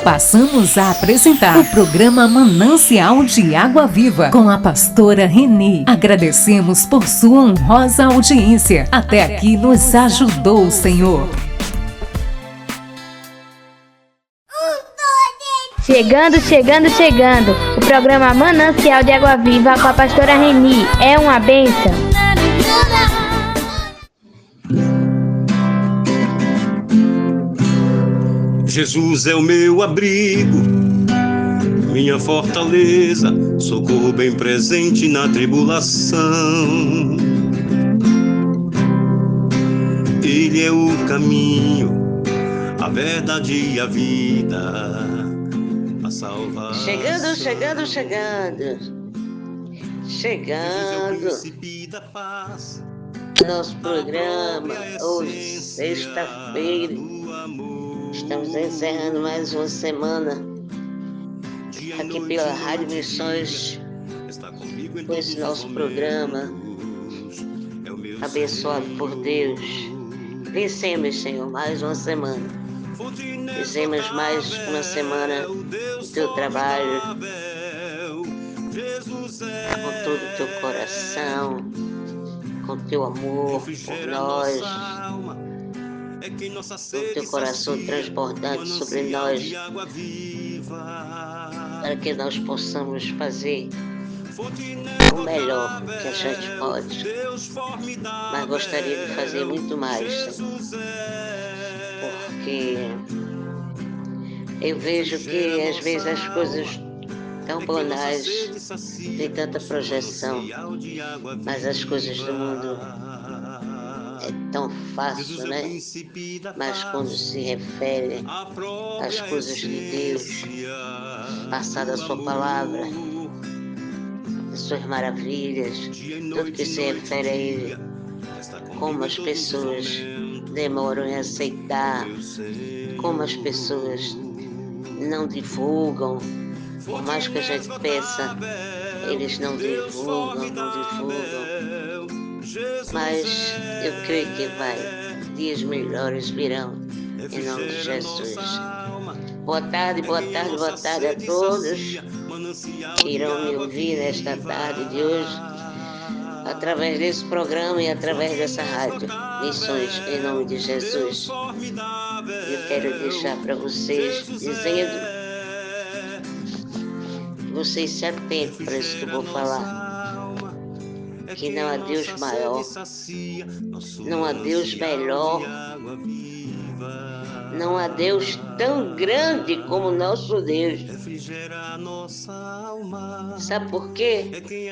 Passamos a apresentar o programa Manancial de Água Viva com a pastora Reni. Agradecemos por sua honrosa audiência. Até aqui nos ajudou o Senhor. Chegando. O programa Manancial de Água Viva com a pastora Reni. É uma bênção. Jesus é o meu abrigo, minha fortaleza, socorro bem presente na tribulação. Ele é o caminho, a verdade e a vida, a salvação. Chegando. Nosso programa, hoje, sexta-feira. Estamos encerrando mais uma semana aqui pela Rádio Missões, com esse nosso programa abençoado por Deus. Vencemos, Senhor, mais uma semana. Vencemos mais uma semana do teu trabalho, com todo o teu coração, com o teu amor por nós. O teu coração transbordante sobre nós, para que nós possamos fazer o melhor que a gente pode, mas gostaria de fazer muito mais, porque eu vejo que às vezes as coisas tão banais, tem tanta projeção, mas as coisas do mundo é tão fácil, né? Mas quando se refere às coisas de Deus, passar da sua palavra, as suas maravilhas, tudo que se refere a Ele, como as pessoas demoram em aceitar, como as pessoas não divulgam, por mais que a gente peça, eles não divulgam. Mas eu creio que dias melhores virão, em nome de Jesus. Boa tarde a todos que irão me ouvir nesta tarde de hoje, através desse programa e através dessa rádio Missões, em nome de Jesus. Eu quero deixar para vocês, dizendo, vocês se atentem para isso que eu vou falar. Que não há Deus maior, não há Deus melhor, não há Deus tão grande como nosso Deus. Sabe por quê? Porque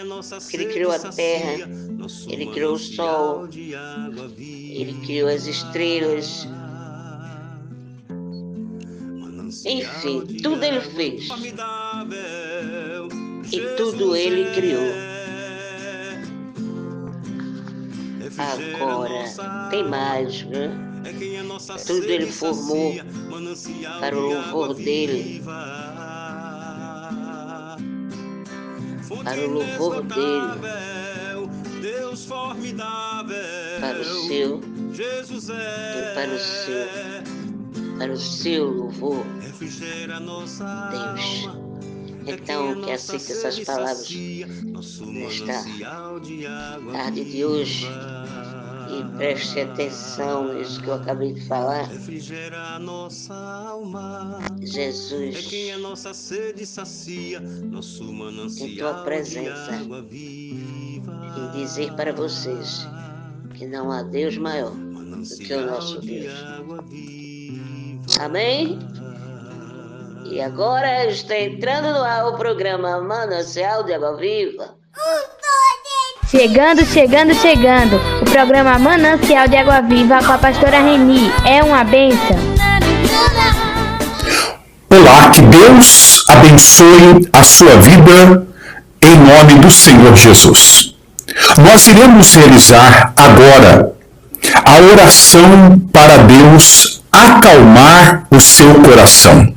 Ele criou a terra, Ele criou o sol, Ele criou as estrelas, enfim, tudo Ele fez e tudo Ele criou. Agora, tem mais, né? Tudo Ele formou para o louvor dEle. Para o louvor dEle. Para o seu louvor, Deus. Então, que aceite essas palavras nesta tarde de hoje e preste atenção nisso que eu acabei de falar. Jesus, em tua presença, e dizer para vocês que não há Deus maior do que o nosso Deus. Amém? E agora está entrando no ar o programa Manancial de Água Viva. Chegando. O programa Manancial de Água Viva com a pastora Reni. É uma bênção. Olá, que Deus abençoe a sua vida em nome do Senhor Jesus. Nós iremos realizar agora a oração para Deus acalmar o seu coração,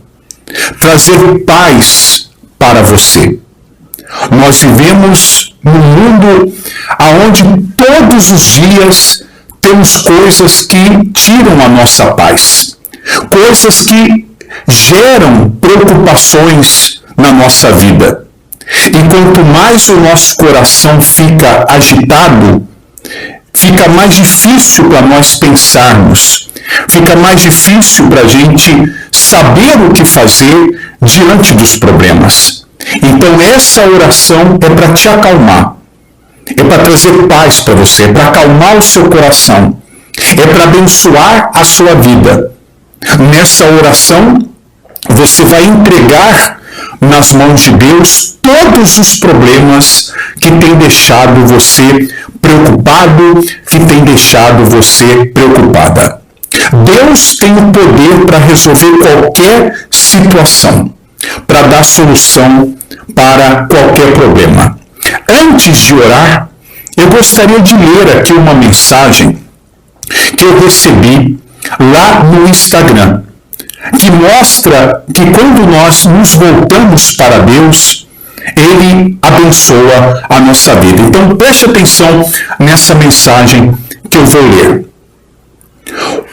trazer paz para você. Nós vivemos num mundo onde todos os dias temos coisas que tiram a nossa paz, coisas que geram preocupações na nossa vida. E quanto mais o nosso coração fica agitado, fica mais difícil para nós pensarmos, fica mais difícil para a gente saber o que fazer diante dos problemas. Então essa oração é para te acalmar, é para trazer paz para você, é para acalmar o seu coração, é para abençoar a sua vida. Nessa oração, você vai entregar nas mãos de Deus todos os problemas que tem deixado você preocupado, que tem deixado você preocupada. Deus tem o poder para resolver qualquer situação, para dar solução para qualquer problema. Antes de orar, eu gostaria de ler aqui uma mensagem que eu recebi lá no Instagram, que mostra que quando nós nos voltamos para Deus, Ele abençoa a nossa vida. Então preste atenção nessa mensagem que eu vou ler.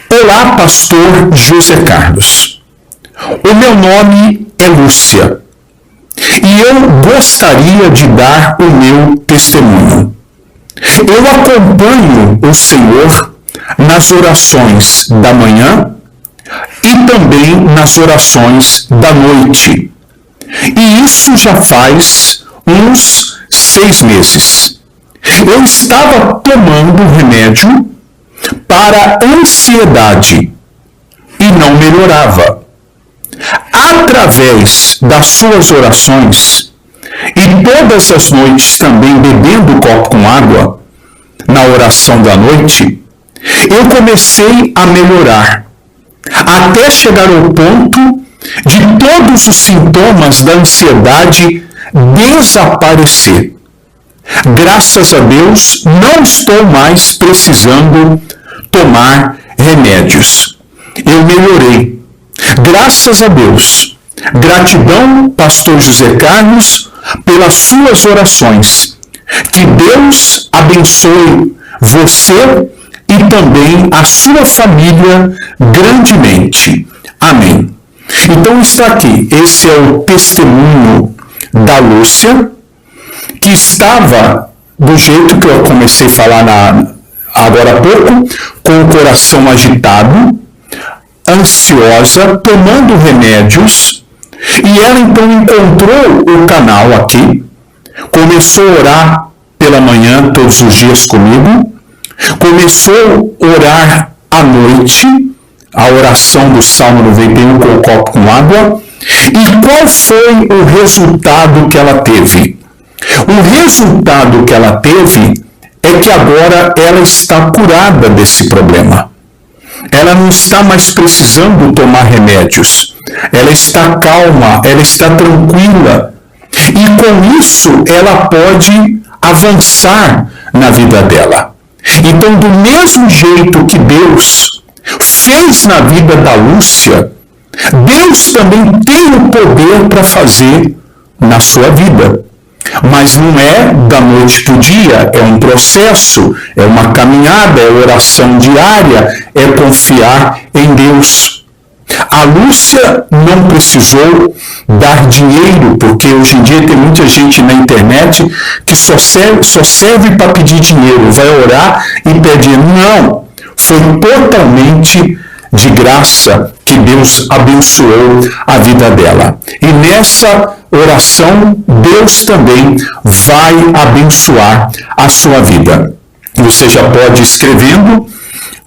Olá, pastor José Carlos. O meu nome é Lúcia e eu gostaria de dar o meu testemunho. Eu acompanho o Senhor nas orações da manhã e também nas orações da noite. E isso já faz uns 6 meses. Eu estava tomando remédio para ansiedade e não melhorava. Através das suas orações e todas as noites também bebendo um copo com água, na oração da noite, eu comecei a melhorar, até chegar ao ponto de todos os sintomas da ansiedade desaparecer. Graças a Deus, não estou mais precisando tomar remédios. Eu melhorei. Graças a Deus. Gratidão, pastor José Carlos, pelas suas orações. Que Deus abençoe você e também a sua família grandemente. Amém. Então está aqui, esse é o testemunho da Lúcia, que estava do jeito que eu comecei a falar agora há pouco, com o coração agitado, ansiosa, tomando remédios, e ela então encontrou o canal aqui, começou a orar pela manhã todos os dias comigo, começou a orar à noite, a oração do Salmo 91 com o copo com água. E qual foi o resultado que ela teve? O resultado que ela teve é que agora ela está curada desse problema. Ela não está mais precisando tomar remédios. Ela está calma, ela está tranquila. E com isso ela pode avançar na vida dela. Então, do mesmo jeito que Deus fez na vida da Lúcia, Deus também tem o poder para fazer na sua vida. Mas não é da noite para o dia, é um processo, é uma caminhada, é oração diária, é confiar em Deus. A Lúcia não precisou dar dinheiro, porque hoje em dia tem muita gente na internet que só serve para pedir dinheiro, vai orar e pedir. Não, foi totalmente de graça que Deus abençoou a vida dela. E nessa oração, Deus também vai abençoar a sua vida. Você já pode ir escrevendo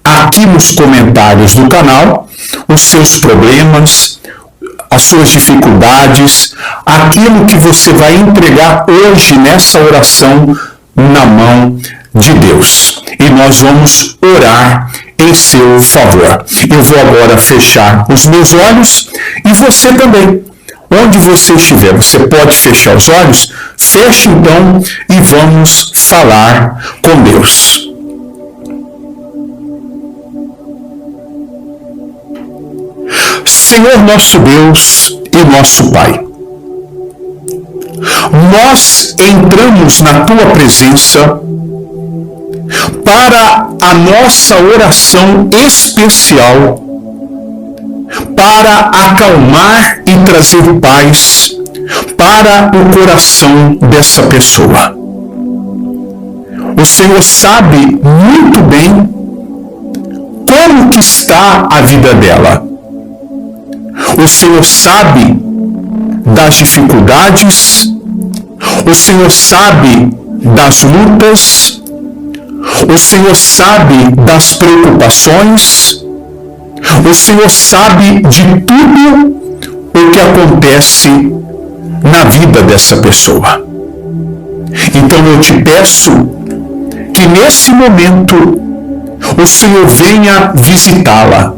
aqui nos comentários do canal os seus problemas, as suas dificuldades, aquilo que você vai entregar hoje nessa oração na mão de Deus. E nós vamos orar em seu favor. Eu vou agora fechar os meus olhos e você também. Onde você estiver, você pode fechar os olhos? Feche então e vamos falar com Deus. Senhor nosso Deus e nosso Pai, nós entramos na Tua presença para a nossa oração especial para acalmar e trazer paz para o coração dessa pessoa. O Senhor sabe muito bem como que está a vida dela. O Senhor sabe das dificuldades, o Senhor sabe das lutas, o Senhor sabe das preocupações, o Senhor sabe de tudo o que acontece na vida dessa pessoa. Então eu te peço que nesse momento o Senhor venha visitá-la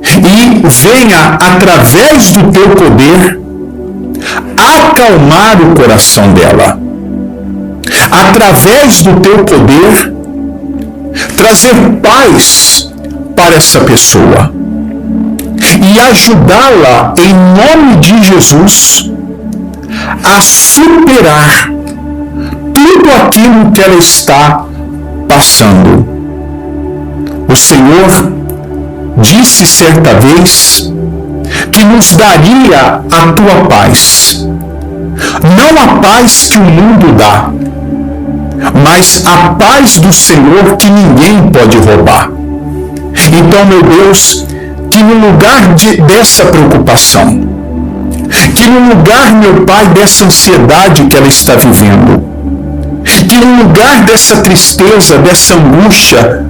e venha, através do teu poder, acalmar o coração dela. Através do teu poder, trazer paz para essa pessoa e ajudá-la, em nome de Jesus, a superar tudo aquilo que ela está passando. O Senhor disse certa vez que nos daria a tua paz. Não a paz que o mundo dá, mas a paz do Senhor que ninguém pode roubar. Então, meu Deus, que no lugar dessa preocupação, que no lugar, meu Pai, dessa ansiedade que ela está vivendo, que no lugar dessa tristeza, dessa angústia,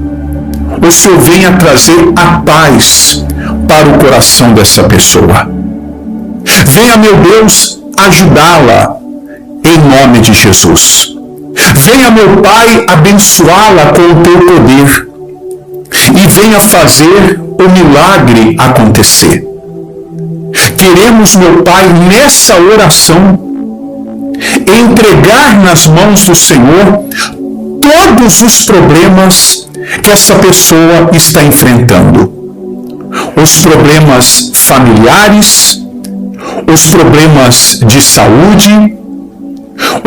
o Senhor venha trazer a paz para o coração dessa pessoa. Venha, meu Deus, ajudá-la em nome de Jesus. Venha, meu Pai, abençoá-la com o teu poder e venha fazer o milagre acontecer. Queremos, meu Pai, nessa oração, entregar nas mãos do Senhor todos os problemas que essa pessoa está enfrentando. Os problemas familiares, os problemas de saúde,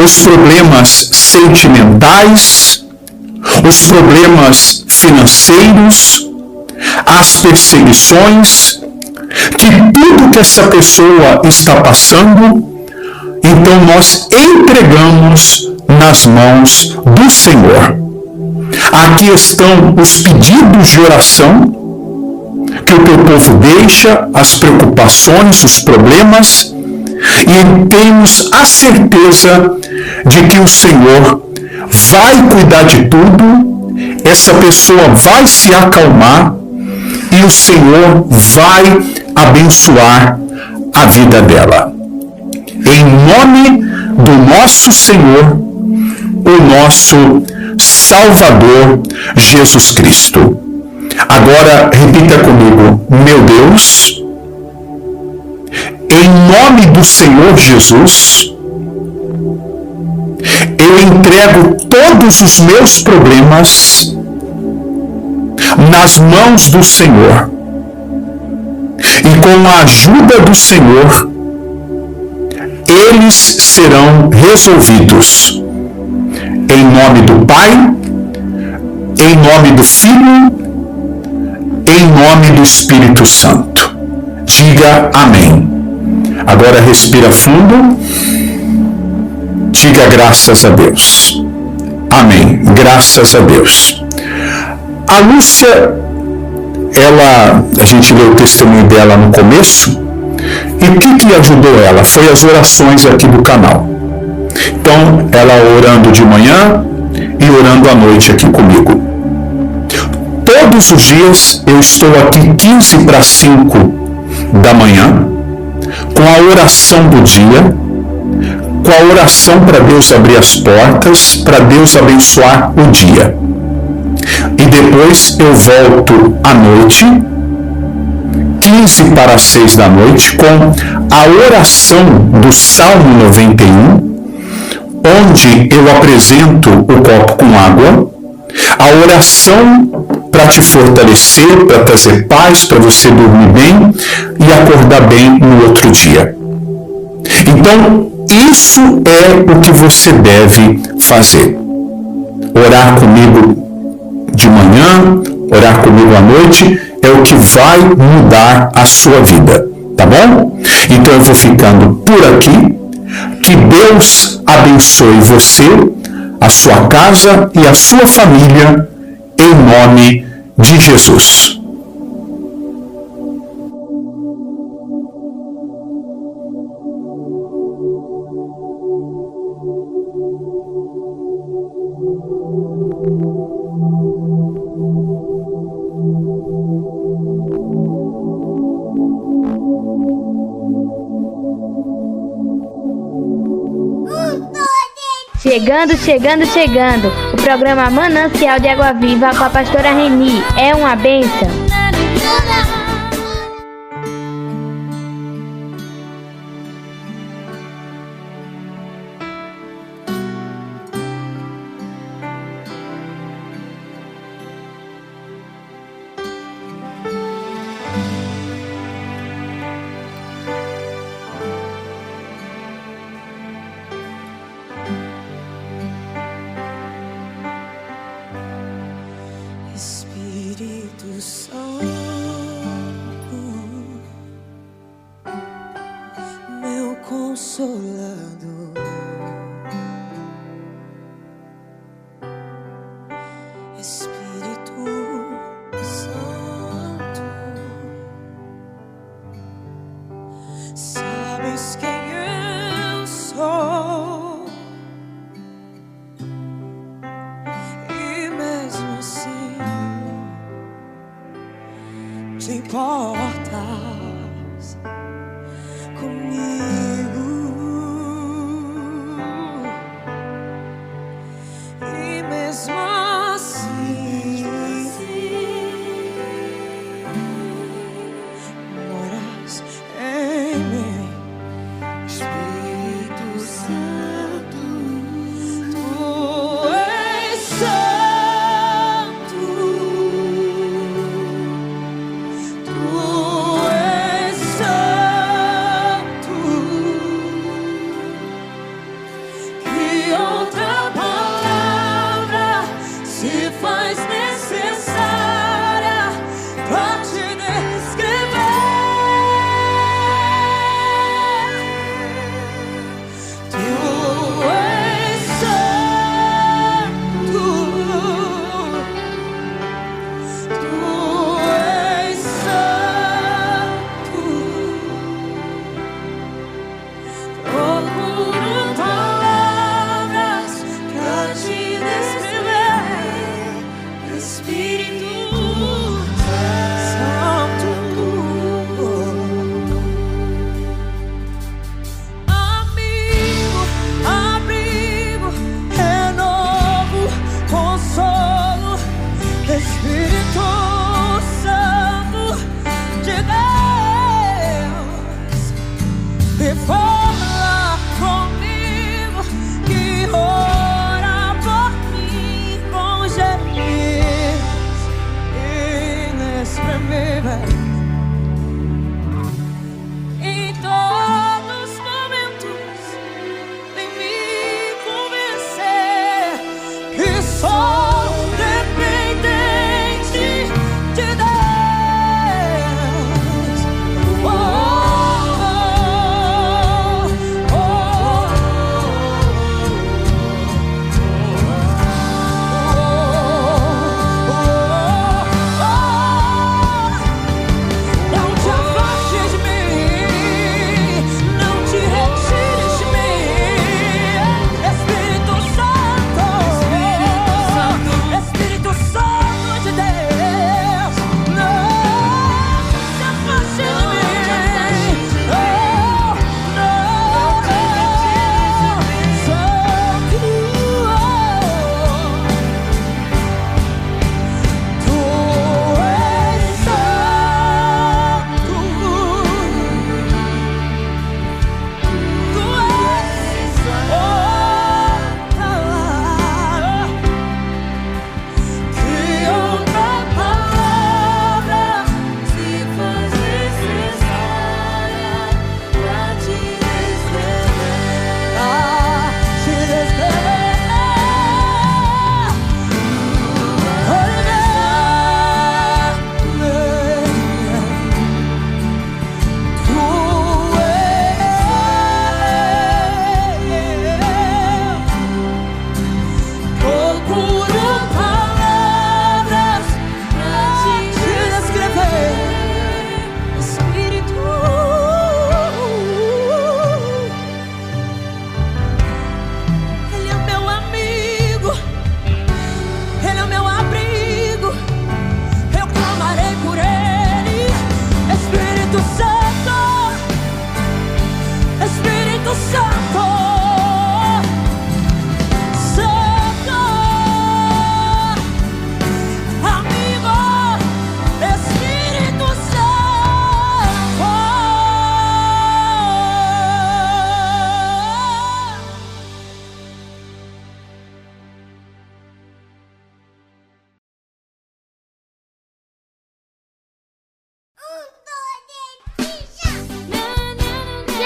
os problemas sentimentais, os problemas financeiros, as perseguições, que tudo que essa pessoa está passando, então nós entregamos nas mãos do Senhor. Aqui estão os pedidos de oração que o teu povo deixa, as preocupações, os problemas, e temos a certeza de que o Senhor vai cuidar de tudo, essa pessoa vai se acalmar e o Senhor vai abençoar a vida dela. Em nome do nosso Senhor, o nosso Salvador Jesus Cristo. Agora repita comigo: meu Deus, em nome do Senhor Jesus, eu entrego todos os meus problemas nas mãos do Senhor. E com a ajuda do Senhor, eles serão resolvidos. Em nome do Pai, em nome do Filho, em nome do Espírito Santo. Diga amém. Agora respira fundo. Diga graças a Deus. Amém. Graças a Deus. A Lúcia, a gente leu o testemunho dela no começo, e o que ajudou ela? Foi as orações aqui do canal. Então, ela orando de manhã e orando à noite aqui comigo. Todos os dias eu estou aqui 4:45 da manhã, com a oração do dia, com a oração para Deus abrir as portas, para Deus abençoar o dia. E depois eu volto à noite, 5:45 da noite, com a oração do Salmo 91, onde eu apresento o copo com água, a oração para te fortalecer, para trazer paz, para você dormir bem e acordar bem no outro dia. Então, isso é o que você deve fazer. Orar comigo de manhã, orar comigo à noite é o que vai mudar a sua vida, tá bom? Então eu vou ficando por aqui. Que Deus abençoe você, a sua casa e a sua família, em nome de Jesus. Chegando. O programa Manancial de Água Viva com a pastora Reni. É uma bênção. Espírito Santo, meu consolador, Espírito Santo, sabes quem eu sou e mesmo assim te importas comigo e mesmo assim moras em mim, Espírito Santo, tu és santo.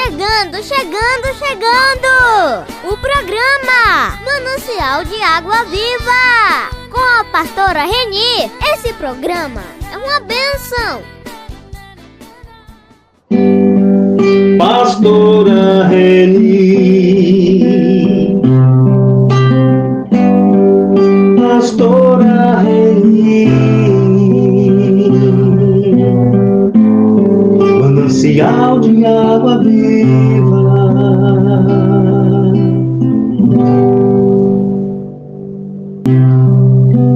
chegando! O programa Manancial de Água Viva, com a pastora Reni. Esse programa é uma bênção. Pastora Reni, Pastora Reni, manancial de água viva.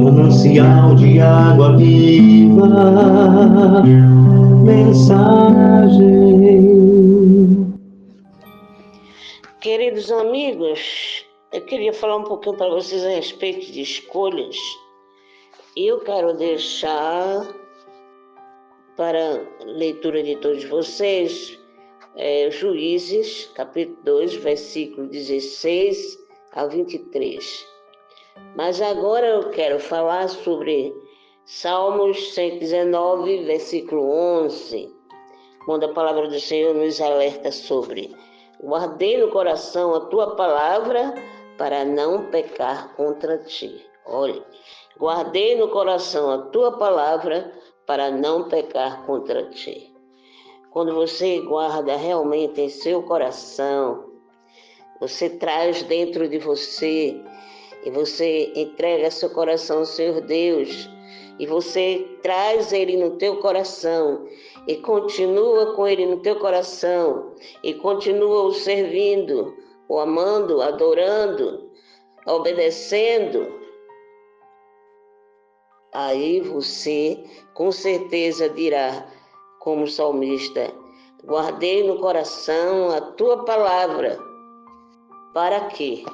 Manancial de água viva, mensagem. Queridos amigos, eu queria falar um pouquinho para vocês a respeito de escolhas. Eu quero deixar para leitura de todos vocês Juízes, capítulo 2, versículo 16 a 23. Mas agora eu quero falar sobre Salmos 119, versículo 11, quando a palavra do Senhor nos alerta sobre: guardei no coração a tua palavra para não pecar contra ti. Olha, guardei no coração a tua palavra para não pecar contra ti. Quando você guarda realmente em seu coração, você traz dentro de você e você entrega seu coração ao Senhor Deus, e você traz Ele no teu coração e continua com Ele no teu coração e continua o servindo, o amando, adorando, obedecendo, aí você com certeza dirá, como salmista: guardei no coração a tua palavra. Para quê?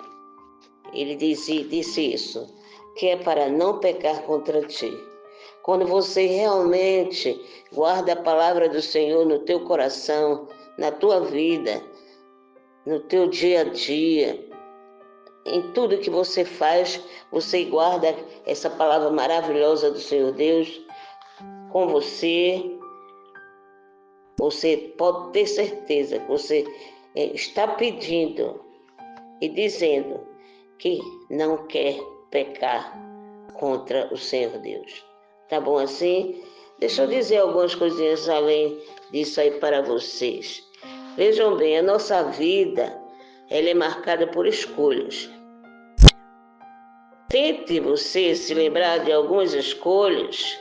Ele disse isso, que é para não pecar contra ti. Quando você realmente guarda a palavra do Senhor no teu coração, na tua vida, no teu dia a dia, em tudo que você faz, você guarda essa palavra maravilhosa do Senhor Deus com você, você pode ter certeza que você está pedindo e dizendo que não quer pecar contra o Senhor Deus. Tá bom assim? Deixa eu dizer algumas coisinhas além disso aí para vocês. Vejam bem, a nossa vida, ela é marcada por escolhas. Tente você se lembrar de algumas escolhas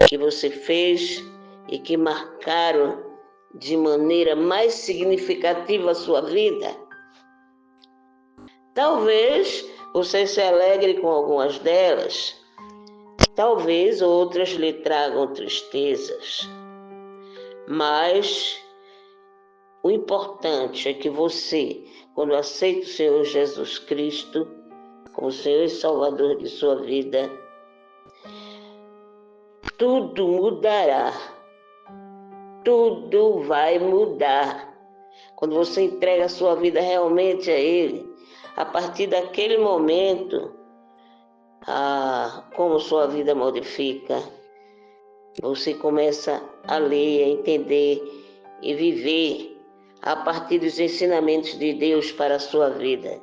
que você fez e que marcaram de maneira mais significativa a sua vida. Talvez você se alegre com algumas delas, talvez outras lhe tragam tristezas, mas o importante é que você, quando aceita o Senhor Jesus Cristo como Senhor e Salvador de sua vida, tudo mudará, tudo vai mudar. Quando você entrega a sua vida realmente a Ele, a partir daquele momento, como sua vida modifica, você começa a ler, a entender e viver a partir dos ensinamentos de Deus para a sua vida.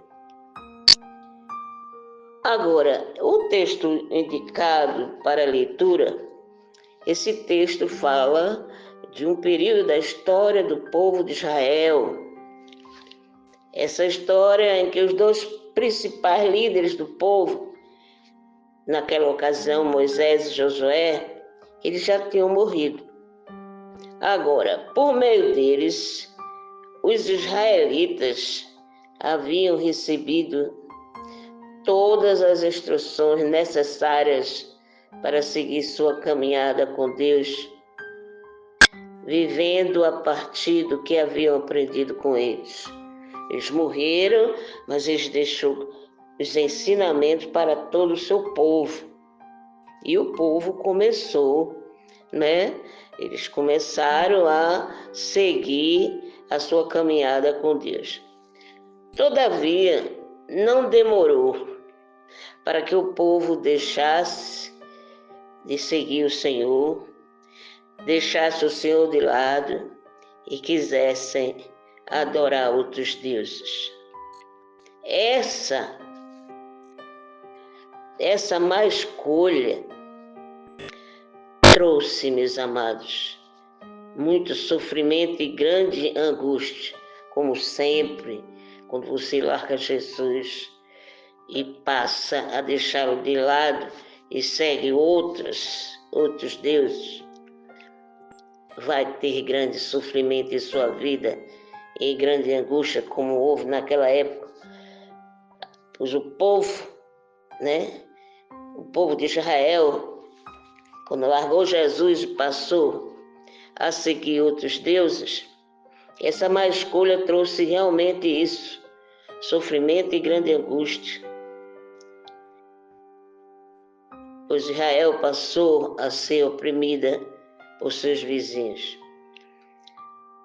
Agora, o texto indicado para a leitura, esse texto fala de um período da história do povo de Israel. Essa história em que os dois principais líderes do povo, naquela ocasião, Moisés e Josué, eles já tinham morrido. Agora, por meio deles, os israelitas haviam recebido todas as instruções necessárias para seguir sua caminhada com Deus, vivendo a partir do que haviam aprendido com eles. Eles morreram, mas eles deixaram os ensinamentos para todo o seu povo. E o povo começou, Eles começaram a seguir a sua caminhada com Deus. Todavia, não demorou para que o povo deixasse de seguir o Senhor, deixasse o Senhor de lado e quisessem a adorar outros deuses. Essa má escolha trouxe, meus amados, muito sofrimento e grande angústia, como sempre, quando você larga Jesus e passa a deixá-lo de lado e segue outros deuses, vai ter grande sofrimento em sua vida e grande angústia, como houve naquela época. Pois o povo de Israel, quando largou Jesus e passou a seguir outros deuses, essa má escolha trouxe realmente isso, sofrimento e grande angústia. Pois Israel passou a ser oprimida por seus vizinhos.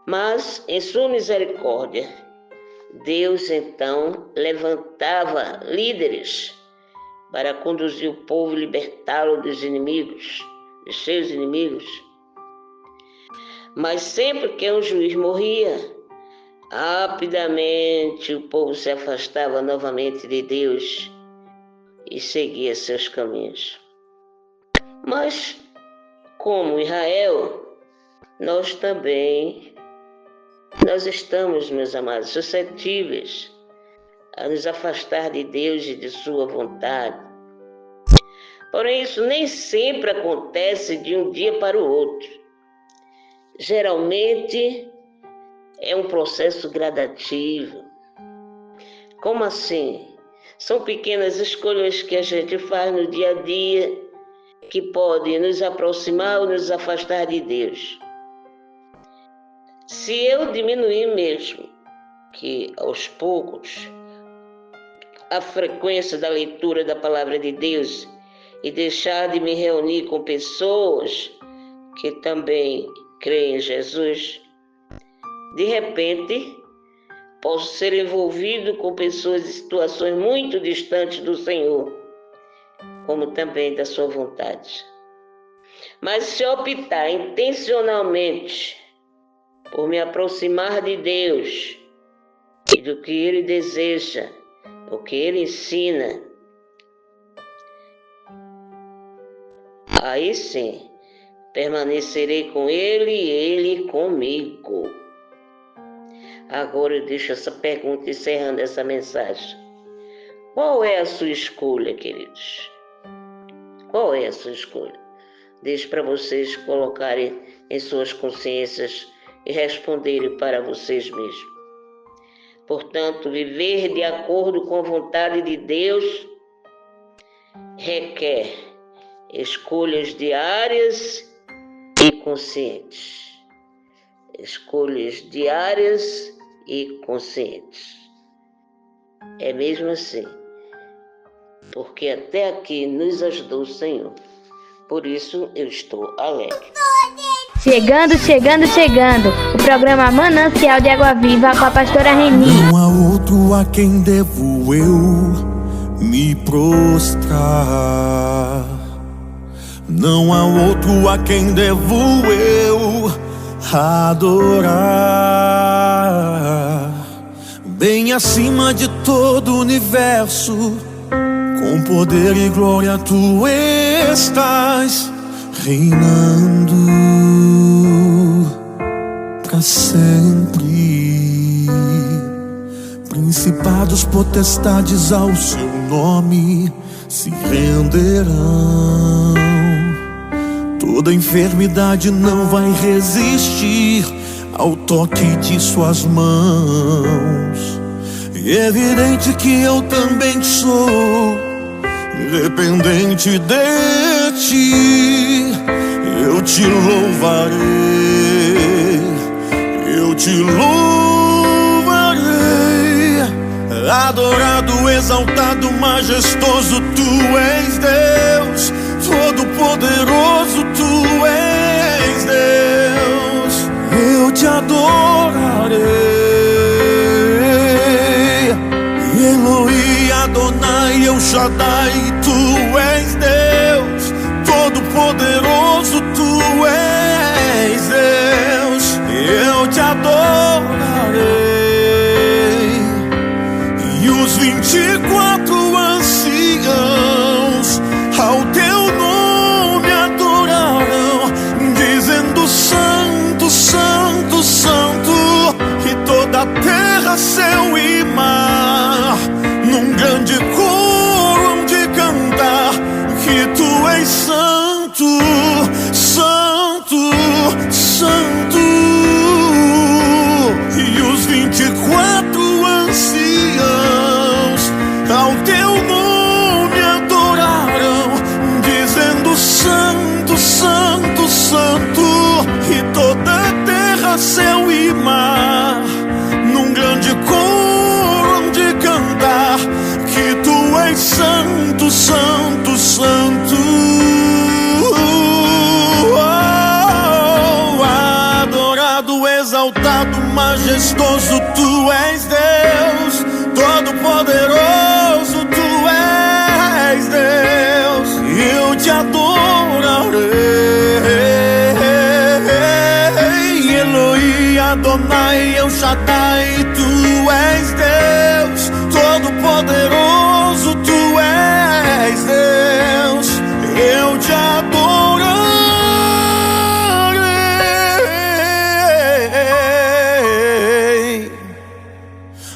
Mas, em sua misericórdia, Deus então levantava líderes para conduzir o povo e libertá-lo dos inimigos, dos seus inimigos. Mas sempre que um juiz morria, rapidamente o povo se afastava novamente de Deus e seguia seus caminhos. Mas, como Israel, nós estamos, meus amados, suscetíveis a nos afastar de Deus e de sua vontade. Porém, isso nem sempre acontece de um dia para o outro. Geralmente, é um processo gradativo. Como assim? São pequenas escolhas que a gente faz no dia a dia que podem nos aproximar ou nos afastar de Deus. Se eu diminuir mesmo, que aos poucos, a frequência da leitura da palavra de Deus e deixar de me reunir com pessoas que também creem em Jesus, de repente, posso ser envolvido com pessoas em situações muito distantes do Senhor, como também da sua vontade. Mas se optar intencionalmente por me aproximar de Deus e do que Ele deseja, o que Ele ensina, aí sim, permanecerei com Ele e Ele comigo. Agora eu deixo essa pergunta encerrando essa mensagem. Qual é a sua escolha, queridos? Qual é a sua escolha? Deixo para vocês colocarem em suas consciências e responderem para vocês mesmos. Portanto, viver de acordo com a vontade de Deus requer escolhas diárias e conscientes. Escolhas diárias e conscientes. É mesmo assim, porque até aqui nos ajudou o Senhor. Por isso eu estou alegre. Chegando, o programa Manancial de Água Viva com a pastora Reni. Não há outro a quem devo eu me prostrar. Não há outro a quem devo eu adorar. Bem acima de todo o universo, com poder e glória tu estás reinando pra sempre. Principados, potestades ao seu nome se renderão. Toda enfermidade não vai resistir ao toque de suas mãos. É evidente que eu também sou dependente de ti. Eu te louvarei, eu te louvarei. Adorado, exaltado, majestoso, tu és Deus. Todo-poderoso, tu és Deus. Eu te adorarei. Elohim, Adonai, El Shaddai, tu és Deus. Todo-poderoso, tu és Deus. Eu te adorarei. terra, céu e mar, num grande coro de cantar que tu és santo, santo, santo. E os 24 anciãos ao teu nome adoraram, dizendo santo, santo, santo. E toda a terra, céu e mar, num grande coro de cantar que tu és santo, santo, santo. Oh, adorado, exaltado, majestoso, tu és Deus, todo-poderoso, tu és Deus, eu te adorarei. Elohim, Adonai, El Shaddai, tu és Deus, todo-poderoso, tu és Deus, eu te adorarei.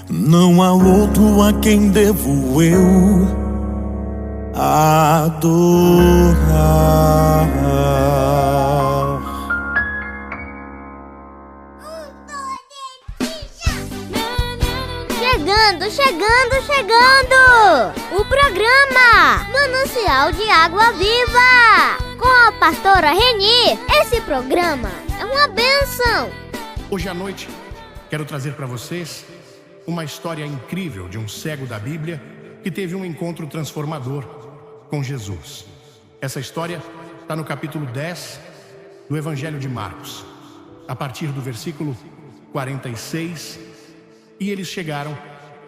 Não há outro a quem devo eu adorar. Chegando! O programa Manancial de Água Viva com a pastora Reni. Esse programa é uma bênção. Hoje à noite quero trazer para vocês uma história incrível de um cego da Bíblia que teve um encontro transformador com Jesus. Essa história está no capítulo 10 do Evangelho de Marcos, a partir do versículo 46. E eles chegaram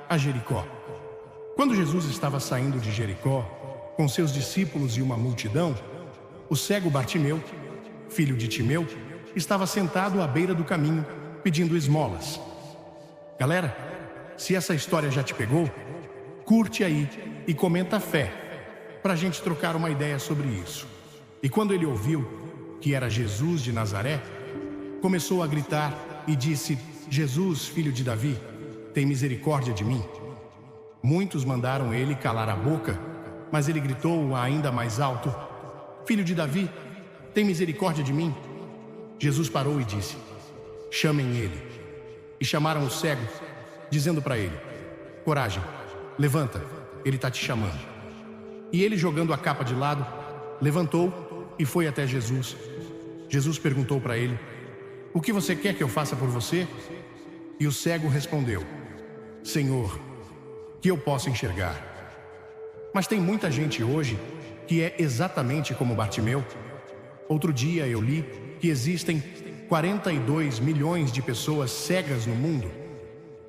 a Jericó. Quando Jesus estava saindo de Jericó, com seus discípulos e uma multidão, o cego Bartimeu, filho de Timeu, estava sentado à beira do caminho, pedindo esmolas. Galera, se essa história já te pegou, curte aí e comenta a fé, para a gente trocar uma ideia sobre isso. E quando ele ouviu que era Jesus de Nazaré, começou a gritar e disse: Jesus, filho de Davi, tem misericórdia de mim. Muitos mandaram ele calar a boca, mas ele gritou ainda mais alto: Filho de Davi, tem misericórdia de mim. Jesus parou e disse: chamem ele. E chamaram o cego, dizendo para ele: coragem, levanta, ele está te chamando. E ele, jogando a capa de lado, levantou e foi até Jesus. Jesus perguntou para ele: o que você quer que eu faça por você? E o cego respondeu: Senhor, que eu possa enxergar. Mas tem muita gente hoje que é exatamente como Bartimeu. Outro dia eu li que existem 42 milhões de pessoas cegas no mundo.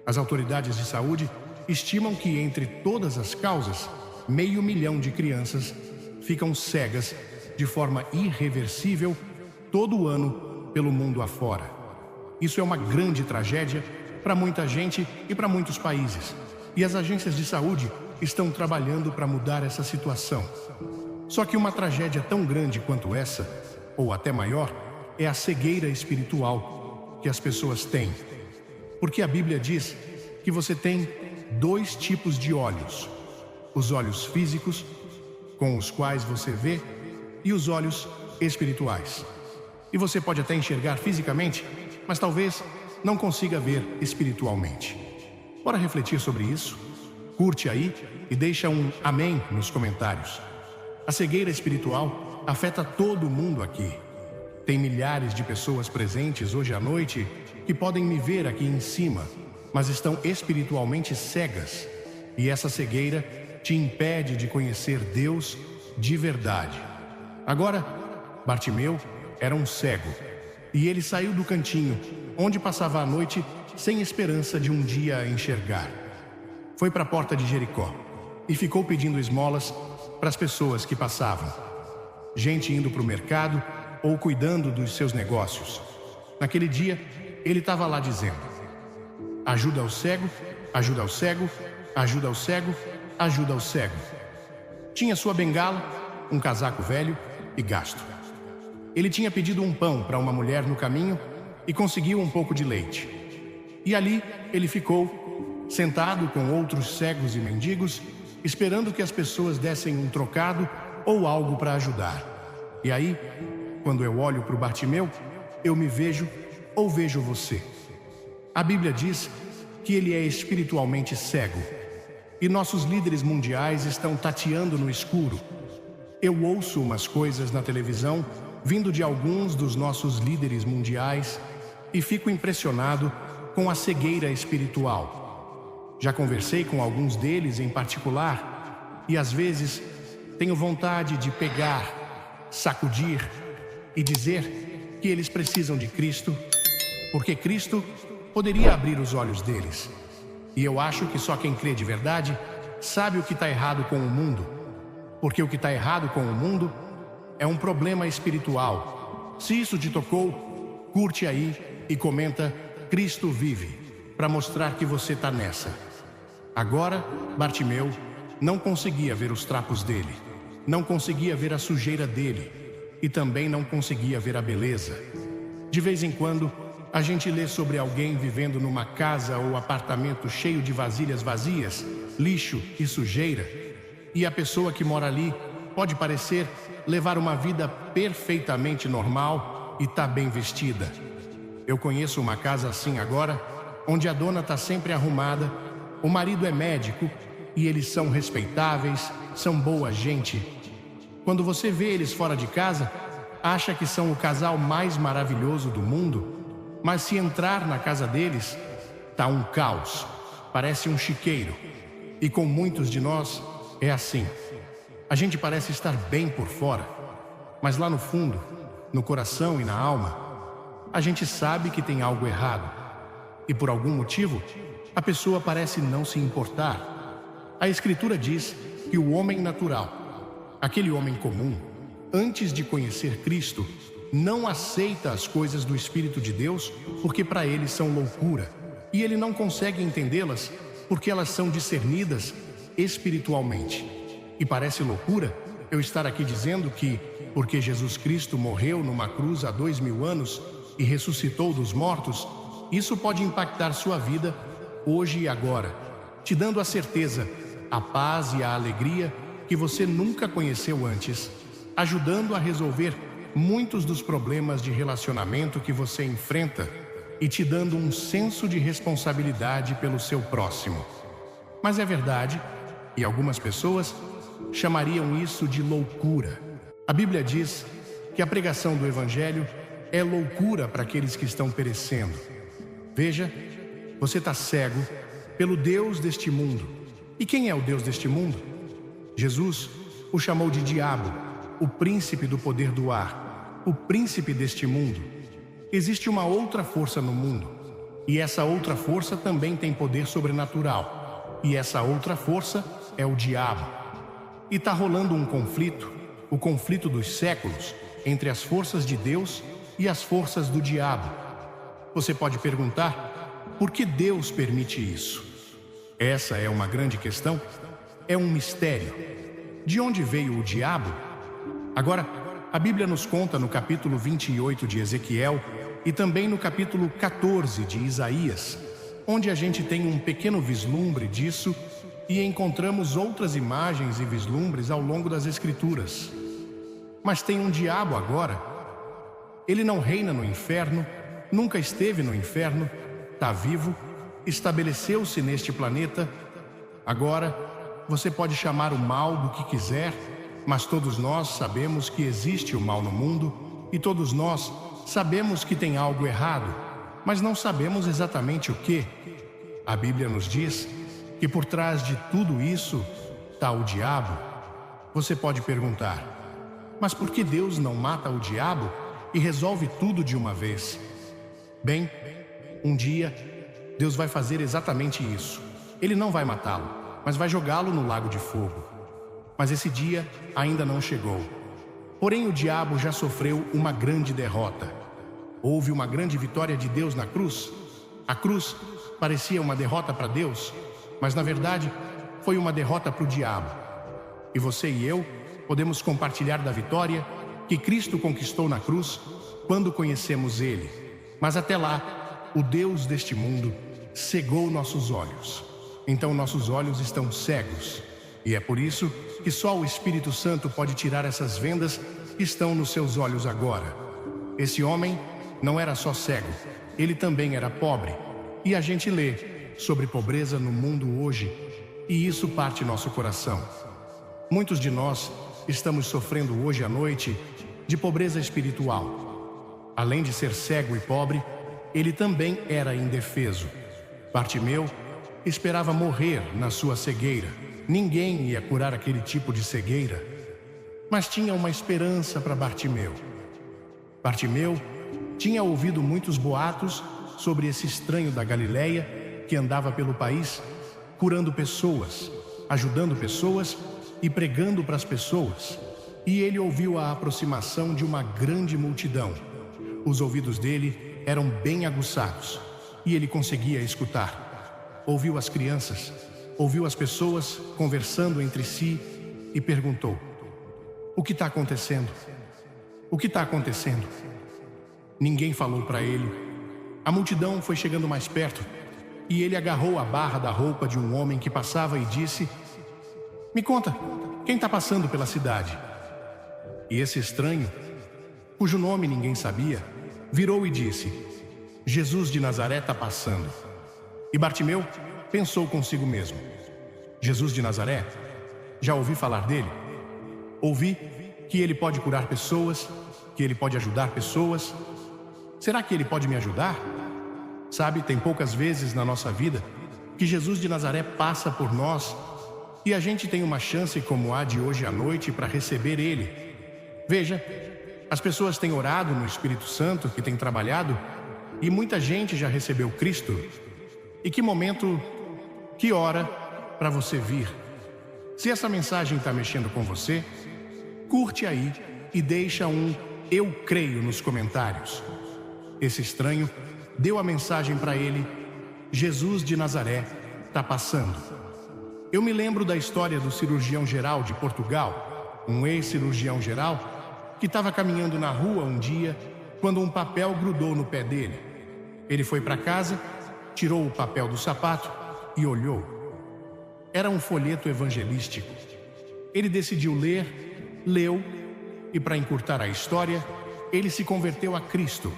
As autoridades de saúde estimam que entre todas as causas, 500 mil de crianças ficam cegas de forma irreversível todo ano pelo mundo afora. Isso é uma grande tragédia para muita gente e para muitos países. E as agências de saúde estão trabalhando para mudar essa situação. Só que uma tragédia tão grande quanto essa, ou até maior, é a cegueira espiritual que as pessoas têm. Porque a Bíblia diz que você tem 2 tipos de olhos: os olhos físicos, com os quais você vê, e os olhos espirituais. E você pode até enxergar fisicamente, mas talvez não consiga ver espiritualmente. Bora refletir sobre isso? Curte aí e deixa um amém nos comentários. A cegueira espiritual afeta todo mundo aqui. Tem milhares de pessoas presentes hoje à noite que podem me ver aqui em cima, mas estão espiritualmente cegas. E essa cegueira te impede de conhecer Deus de verdade. Agora, Bartimeu era um cego, e ele saiu do cantinho, onde passava a noite sem esperança de um dia enxergar. Foi para a porta de Jericó e ficou pedindo esmolas para as pessoas que passavam. Gente indo para o mercado ou cuidando dos seus negócios. Naquele dia, ele estava lá dizendo: ajuda ao cego, ajuda ao cego, ajuda ao cego, ajuda ao cego. Tinha sua bengala, um casaco velho e gasto. Ele tinha pedido um pão para uma mulher no caminho e conseguiu um pouco de leite. E ali ele ficou sentado com outros cegos e mendigos, esperando que as pessoas dessem um trocado ou algo para ajudar. E aí, quando eu olho para o Bartimeu, eu me vejo ou vejo você. A Bíblia diz que ele é espiritualmente cego, e nossos líderes mundiais estão tateando no escuro. Eu ouço umas coisas na televisão vindo de alguns dos nossos líderes mundiais e fico impressionado com a cegueira espiritual. Já conversei com alguns deles em particular e às vezes tenho vontade de pegar, sacudir e dizer que eles precisam de Cristo, porque Cristo poderia abrir os olhos deles. E eu acho que só quem crê de verdade sabe o que está errado com o mundo, porque o que está errado com o mundo é um problema espiritual. Se isso te tocou, curte aí e comenta Cristo vive, para mostrar que você está nessa. Agora, Bartimeu não conseguia ver os trapos dele, não conseguia ver a sujeira dele e também não conseguia ver a beleza. De vez em quando, a gente lê sobre alguém vivendo numa casa ou apartamento cheio de vasilhas vazias, lixo e sujeira, e a pessoa que mora ali pode parecer levar uma vida perfeitamente normal e tá bem vestida. Eu conheço uma casa assim agora, onde a dona tá sempre arrumada, o marido é médico e eles são respeitáveis, são boa gente. Quando você vê eles fora de casa, acha que são o casal mais maravilhoso do mundo, mas se entrar na casa deles, tá um caos, parece um chiqueiro. E com muitos de nós é assim. A gente parece estar bem por fora, mas lá no fundo, no coração e na alma, a gente sabe que tem algo errado. E por algum motivo, a pessoa parece não se importar. A Escritura diz que o homem natural, aquele homem comum, antes de conhecer Cristo, não aceita as coisas do Espírito de Deus porque para ele são loucura, e ele não consegue entendê-las porque elas são discernidas espiritualmente. E parece loucura eu estar aqui dizendo que, porque Jesus Cristo morreu numa cruz há 2000 anos e ressuscitou dos mortos, isso pode impactar sua vida hoje e agora, te dando a certeza, a paz e a alegria que você nunca conheceu antes, ajudando a resolver muitos dos problemas de relacionamento que você enfrenta e te dando um senso de responsabilidade pelo seu próximo. Mas é verdade, e algumas pessoas chamariam isso de loucura. A Bíblia diz que a pregação do Evangelho é loucura para aqueles que estão perecendo. Veja, você está cego pelo Deus deste mundo. E quem é o Deus deste mundo? Jesus o chamou de diabo, o príncipe do poder do ar, o príncipe deste mundo. Existe uma outra força no mundo, e essa outra força também tem poder sobrenatural, e essa outra força é o diabo. E está rolando um conflito, o conflito dos séculos, entre as forças de Deus e as forças do diabo. Você pode perguntar, por que Deus permite isso? Essa é uma grande questão, é um mistério. De onde veio o diabo? Agora, a Bíblia nos conta no capítulo 28 de Ezequiel e também no capítulo 14 de Isaías, onde a gente tem um pequeno vislumbre disso e encontramos outras imagens e vislumbres ao longo das Escrituras. Mas tem um diabo agora. Ele não reina no inferno, nunca esteve no inferno, está vivo, estabeleceu-se neste planeta. Agora, você pode chamar o mal do que quiser, mas todos nós sabemos que existe o mal no mundo e todos nós sabemos que tem algo errado, mas não sabemos exatamente o que. A Bíblia nos diz que por trás de tudo isso está o diabo. Você pode perguntar, mas por que Deus não mata o diabo e resolve tudo de uma vez? Bem, um dia Deus vai fazer exatamente isso. Ele não vai matá-lo, mas vai jogá-lo no lago de fogo. Mas esse dia ainda não chegou. Porém, o diabo já sofreu uma grande derrota. Houve uma grande vitória de Deus na cruz. A cruz parecia uma derrota para Deus, mas na verdade foi uma derrota para o diabo. E você e eu podemos compartilhar da vitória que Cristo conquistou na cruz quando conhecemos Ele. Mas até lá, o Deus deste mundo cegou nossos olhos. então nossos olhos estão cegos. E é por isso que só o Espírito Santo pode tirar essas vendas que estão nos seus olhos agora. Esse homem não era só cego, ele também era pobre. E a gente lê sobre pobreza no mundo hoje, e isso parte nosso coração. Muitos de nós estamos sofrendo hoje à noite de pobreza espiritual. Além de ser cego e pobre, ele também era indefeso. Bartimeu esperava morrer na sua cegueira. Ninguém ia curar aquele tipo de cegueira, mas tinha uma esperança para Bartimeu. Bartimeu tinha ouvido muitos boatos sobre esse estranho da Galileia que andava pelo país, curando pessoas, ajudando pessoas e pregando para as pessoas. E ele ouviu a aproximação de uma grande multidão. Os ouvidos dele eram bem aguçados e ele conseguia escutar. Ouviu as crianças, ouviu as pessoas conversando entre si e perguntou: o que está acontecendo? O que está acontecendo? Ninguém falou para ele. A multidão foi chegando mais perto e ele agarrou a barra da roupa de um homem que passava e disse: me conta, quem está passando pela cidade? E esse estranho, cujo nome ninguém sabia, virou e disse: Jesus de Nazaré está passando. E Bartimeu pensou consigo mesmo: Jesus de Nazaré? Já ouvi falar dele. Ouvi que ele pode curar pessoas, que ele pode ajudar pessoas. Será que ele pode me ajudar? Sabe, tem poucas vezes na nossa vida que Jesus de Nazaré passa por nós e a gente tem uma chance como a de hoje à noite para receber ele. Veja, as pessoas têm orado no Espírito Santo, que tem trabalhado, e muita gente já recebeu Cristo. E que momento, que hora para você vir. Se essa mensagem está mexendo com você, curte aí e deixa um "eu creio" nos comentários. Esse estranho deu a mensagem para ele: Jesus de Nazaré está passando. Eu me lembro da história do cirurgião geral de Portugal, um ex-cirurgião geral que estava caminhando na rua um dia quando um papel grudou no pé dele. Ele foi para casa, tirou o papel do sapato e olhou. Era um folheto evangelístico. Ele decidiu ler, leu e, para encurtar a história, ele se converteu a Cristo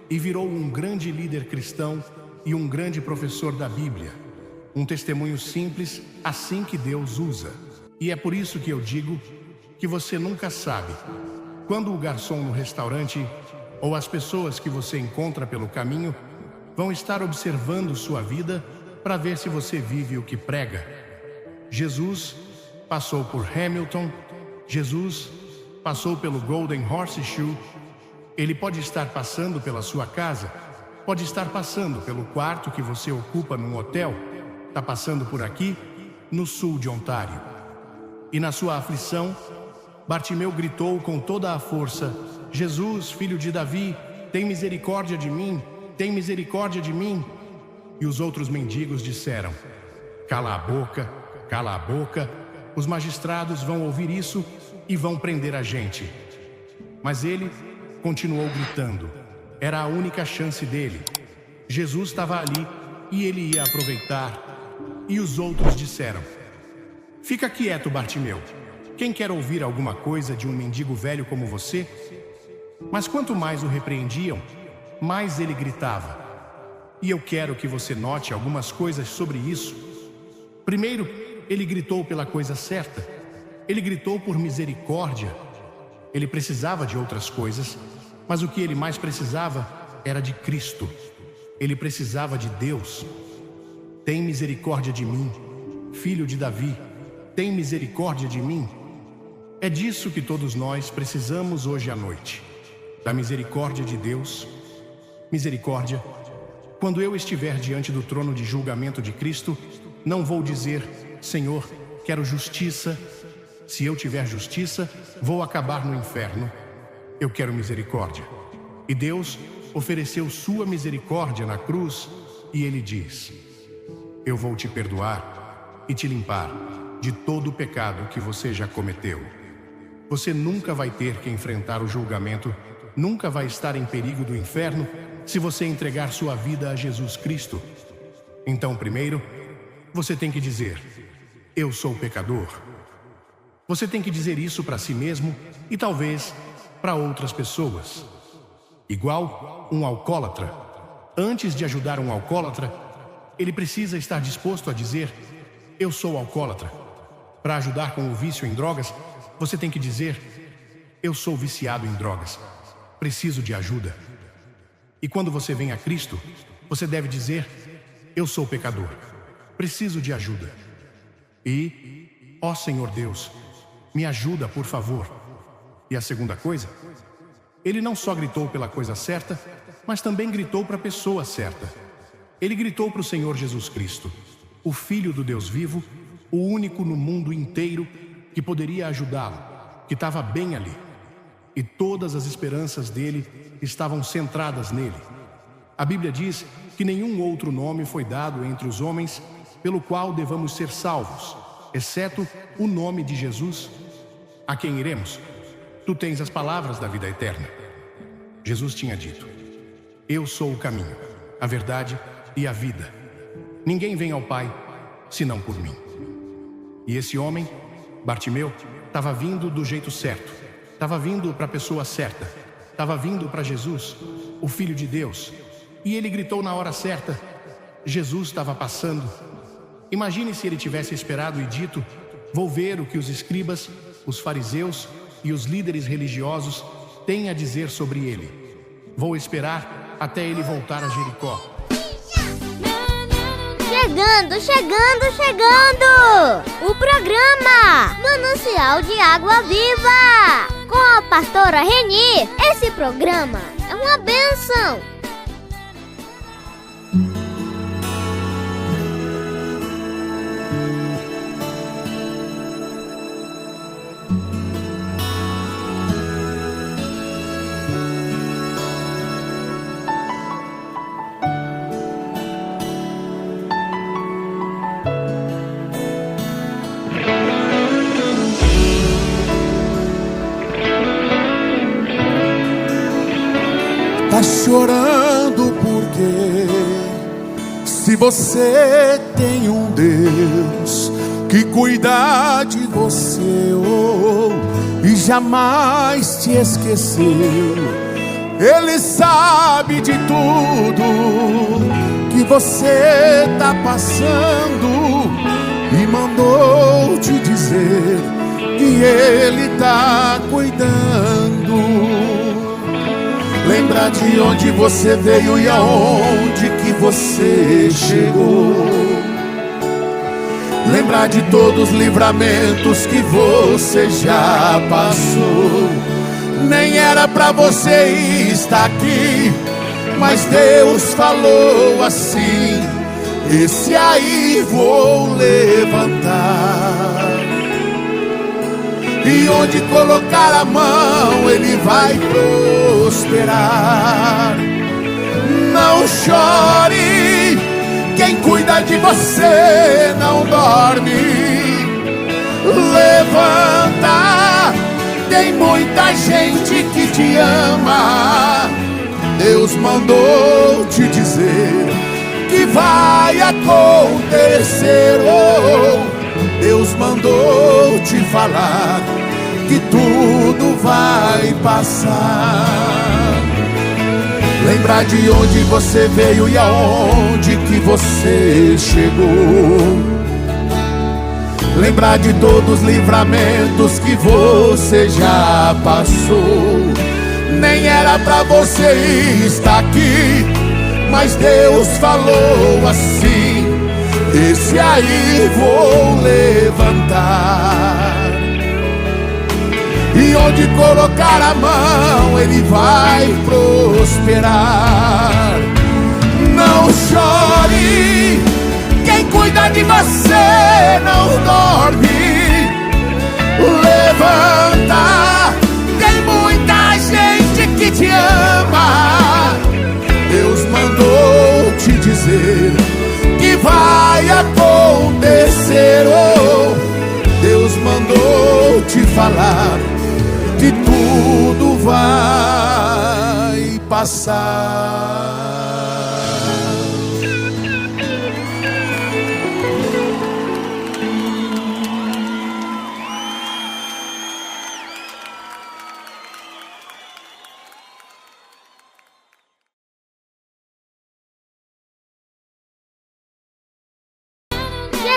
e virou um grande líder cristão e um grande professor da Bíblia. Um testemunho simples, assim que Deus usa. E é por isso que eu digo que você nunca sabe quando o garçom no restaurante ou as pessoas que você encontra pelo caminho vão estar observando sua vida para ver se você vive o que prega. Jesus passou por Hamilton, Jesus passou pelo Golden Horseshoe. Ele pode estar passando pela sua casa, pode estar passando pelo quarto que você ocupa num hotel, está passando por aqui, no sul de Ontário. E na sua aflição, Bartimeu gritou com toda a força: Jesus, filho de Davi, tem misericórdia de mim, tem misericórdia de mim. E os outros mendigos disseram: cala a boca, cala a boca, os magistrados vão ouvir isso e vão prender a gente. Mas ele continuou gritando. Era a única chance dele. Jesus estava ali e ele ia aproveitar. E os outros disseram: fica quieto, Bartimeu. Quem quer ouvir alguma coisa de um mendigo velho como você? Mas quanto mais o repreendiam, mais ele gritava. E eu quero que você note algumas coisas sobre isso. Primeiro, ele gritou pela coisa certa. Ele gritou por misericórdia. Ele precisava de outras coisas, mas o que ele mais precisava era de Cristo. Ele precisava de Deus. Tem misericórdia de mim, filho de Davi. Tem misericórdia de mim. É disso que todos nós precisamos hoje à noite. Da misericórdia de Deus. Misericórdia. Quando eu estiver diante do trono de julgamento de Cristo, não vou dizer: Senhor, quero justiça. Se eu tiver justiça, vou acabar no inferno. Eu quero misericórdia. E Deus ofereceu sua misericórdia na cruz e Ele diz: eu vou te perdoar e te limpar de todo o pecado que você já cometeu. Você nunca vai ter que enfrentar o julgamento, nunca vai estar em perigo do inferno se você entregar sua vida a Jesus Cristo. Então, primeiro, você tem que dizer: eu sou pecador. Você tem que dizer isso para si mesmo e talvez para outras pessoas. Igual um alcoólatra. Antes de ajudar um alcoólatra, ele precisa estar disposto a dizer: eu sou alcoólatra. Para ajudar com o vício em drogas, você tem que dizer: eu sou viciado em drogas. Preciso de ajuda. E quando você vem a Cristo, você deve dizer: eu sou pecador. Preciso de ajuda. E, ó Senhor Deus, me ajuda, por favor. E a segunda coisa, ele não só gritou pela coisa certa, mas também gritou para a pessoa certa. Ele gritou para o Senhor Jesus Cristo, o Filho do Deus vivo, o único no mundo inteiro que poderia ajudá-lo, que estava bem ali. E todas as esperanças dele estavam centradas nele. A Bíblia diz que nenhum outro nome foi dado entre os homens pelo qual devamos ser salvos, exceto o nome de Jesus. A quem iremos? Tu tens as palavras da vida eterna. Jesus tinha dito: eu sou o caminho, a verdade e a vida. Ninguém vem ao Pai senão por mim. E esse homem, Bartimeu, estava vindo do jeito certo. Estava vindo para a pessoa certa. Estava vindo para Jesus, o Filho de Deus. E ele gritou na hora certa. Jesus estava passando. Imagine se ele tivesse esperado e dito: vou ver o que os escribas, os fariseus e os líderes religiosos têm a dizer sobre ele. Vou esperar até ele voltar a Jericó. Chegando! O programa Manancial de Água Viva com a pastora Reni. Esse programa é uma bênção. Tá chorando porque se você tem um Deus que cuida de você e jamais te esqueceu, Ele sabe de tudo que você tá passando e mandou te dizer que Ele tá cuidando. Lembra de onde você veio e aonde que você chegou. Lembra de todos os livramentos que você já passou. Nem era pra você estar aqui, mas Deus falou assim: esse aí vou levantar. E onde colocar a mão, Ele vai prosperar. Não chore, quem cuida de você não dorme. Levanta, tem muita gente que te ama. Deus mandou te dizer que vai acontecer. Deus mandou te falar que tudo vai passar. Lembra de onde você veio e aonde que você chegou. Lembra de todos os livramentos que você já passou. Nem era pra você estar aqui, mas Deus falou assim: esse aí vou levantar. E onde colocar a mão, Ele vai prosperar. Não chore, quem cuida de você não dorme. Levanta, tem muita gente que te ama. Deus mandou te dizer que vai acontecer. Deus mandou te falar que tudo vai passar.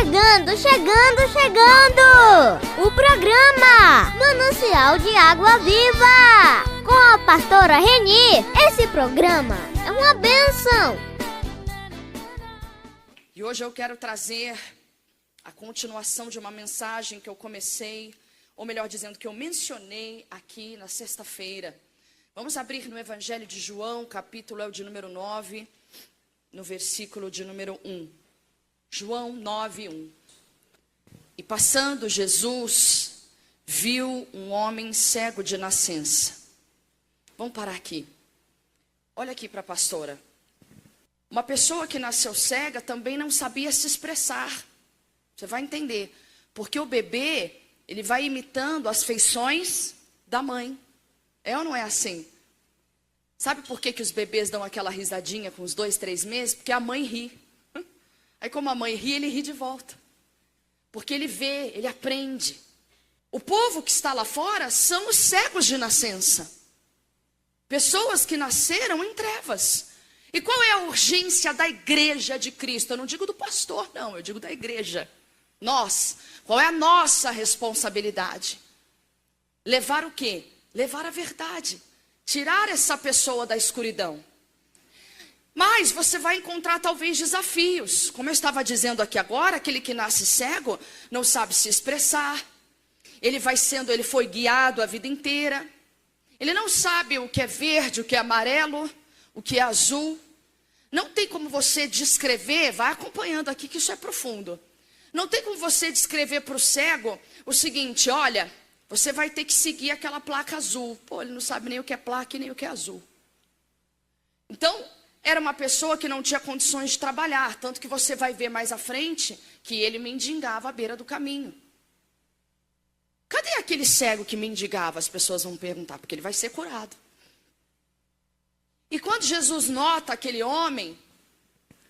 chegando! O programa Manancial de Água Viva com a pastora Reni. Esse programa é uma bênção. E hoje eu quero trazer a continuação de uma mensagem que eu comecei, ou melhor dizendo, que eu mencionei aqui na sexta-feira. Vamos abrir no Evangelho de João, capítulo é o de número 9, no versículo de número 1. João 9, 1. E passando Jesus, viu um homem cego de nascença. Vamos parar aqui. Olha aqui para a pastora. Uma pessoa que nasceu cega também não sabia se expressar. Você vai entender. Porque o bebê, ele vai imitando as feições da mãe. É ou não é assim? Sabe por que os bebês dão aquela risadinha com os 2, 3 meses? Porque a mãe ri. Aí como a mãe ri, ele ri de volta. Porque ele vê, ele aprende. O povo que está lá fora são os cegos de nascença. Pessoas que nasceram em trevas. E qual é a urgência da igreja de Cristo? Eu não digo do pastor, não, eu digo da igreja. Nós, qual é a nossa responsabilidade? Levar o quê? Levar a verdade. Tirar essa pessoa da escuridão. Mas você vai encontrar talvez desafios. Como eu estava dizendo aqui agora, aquele que nasce cego não sabe se expressar. Ele foi guiado a vida inteira. Ele não sabe o que é verde, o que é amarelo, o que é azul. Não tem como você descrever, vai acompanhando aqui que isso é profundo. Não tem como você descrever para o cego o seguinte, olha, você vai ter que seguir aquela placa azul. Pô, ele não sabe nem o que é placa e nem o que é azul. Então, era uma pessoa que não tinha condições de trabalhar. Tanto que você vai ver mais à frente que ele mendigava à beira do caminho. Cadê aquele cego que mendigava? As pessoas vão perguntar, porque ele vai ser curado. E quando Jesus nota aquele homem,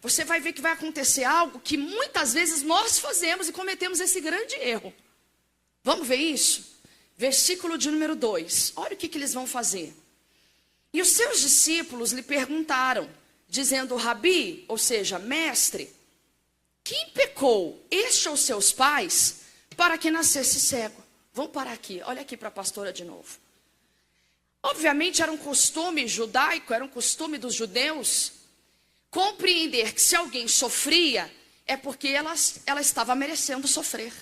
você vai ver que vai acontecer algo que muitas vezes nós fazemos e cometemos esse grande erro. Vamos ver isso? Versículo de número 2. Olha o que eles vão fazer. E os seus discípulos lhe perguntaram, dizendo, Rabi, ou seja, mestre, quem pecou, este ou seus pais, para que nascesse cego? Vamos parar aqui, olha aqui para a pastora de novo. Obviamente era um costume judaico, era um costume dos judeus, compreender que se alguém sofria, é porque ela estava merecendo sofrer.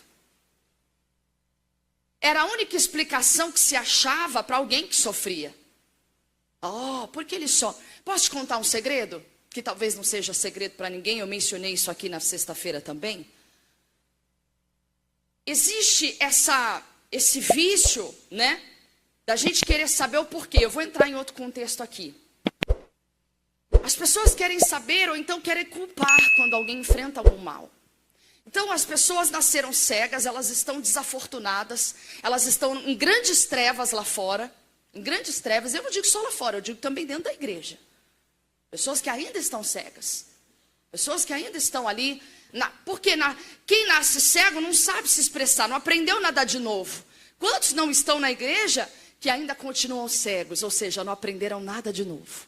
Era a única explicação que se achava para alguém que sofria. Por que ele só? Posso te contar um segredo? Que talvez não seja segredo para ninguém, eu mencionei isso aqui na sexta-feira também. Existe esse vício, né? Da gente querer saber o porquê. Eu vou entrar em outro contexto aqui. As pessoas querem saber ou então querem culpar quando alguém enfrenta algum mal. Então as pessoas nasceram cegas, elas estão desafortunadas, elas estão em grandes trevas lá fora. Em grandes trevas, eu não digo só lá fora, eu digo também dentro da igreja. Pessoas que ainda estão cegas. Pessoas que ainda estão ali. Porque quem nasce cego não sabe se expressar, não aprendeu nada de novo. Quantos não estão na igreja que ainda continuam cegos, ou seja, não aprenderam nada de novo?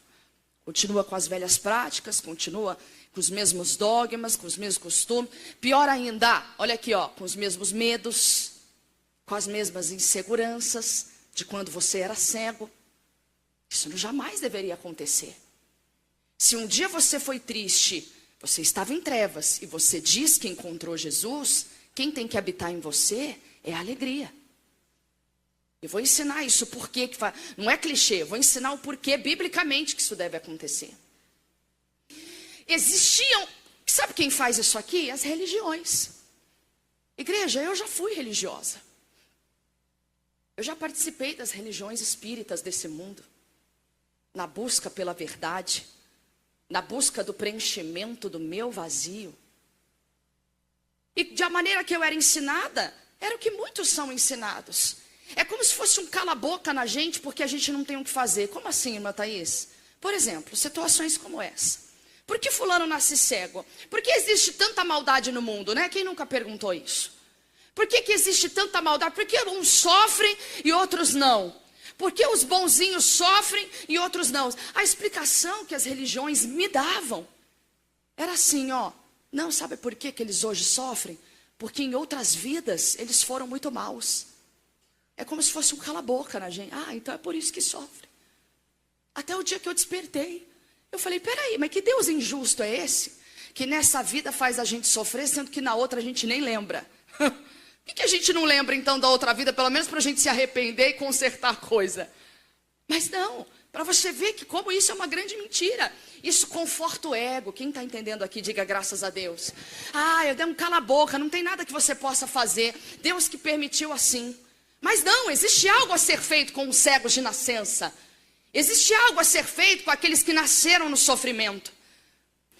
Continua com as velhas práticas, continua com os mesmos dogmas, com os mesmos costumes. Pior ainda, olha aqui, com os mesmos medos, com as mesmas inseguranças de quando você era cego. Isso jamais deveria acontecer. Se um dia você foi triste, você estava em trevas e você diz que encontrou Jesus, quem tem que habitar em você é a alegria. Eu vou ensinar isso porque, não é clichê, eu vou ensinar o porquê biblicamente que isso deve acontecer. Sabe quem faz isso aqui? As religiões. Igreja, eu já fui religiosa. Eu já participei das religiões espíritas desse mundo, na busca pela verdade, na busca do preenchimento do meu vazio. E da maneira que eu era ensinada, era o que muitos são ensinados. É como se fosse um cala-boca na gente, porque a gente não tem o que fazer. Como assim, irmã Thaís? Por exemplo, situações como essa. Por que fulano nasce cego? Por que existe tanta maldade no mundo, né? Quem nunca perguntou isso? Por que existe tanta maldade? Por que uns sofrem e outros não? Por que os bonzinhos sofrem e outros não? A explicação que as religiões me davam era assim, Não, sabe por que eles hoje sofrem? porque em outras vidas eles foram muito maus. É como se fosse um cala-boca na gente. Ah, então é por isso que sofre. Até o dia que eu despertei, eu falei, peraí, mas que Deus injusto é esse? Que nessa vida faz a gente sofrer, sendo que na outra a gente nem lembra. Por que a gente não lembra então da outra vida, pelo menos para a gente se arrepender e consertar a coisa? Mas não, para você ver que como isso é uma grande mentira. Isso conforta o ego. Quem está entendendo aqui, diga graças a Deus. Ah, eu dei um cala-boca, não tem nada que você possa fazer. Deus que permitiu assim. Mas não, existe algo a ser feito com os cegos de nascença. Existe algo a ser feito com aqueles que nasceram no sofrimento.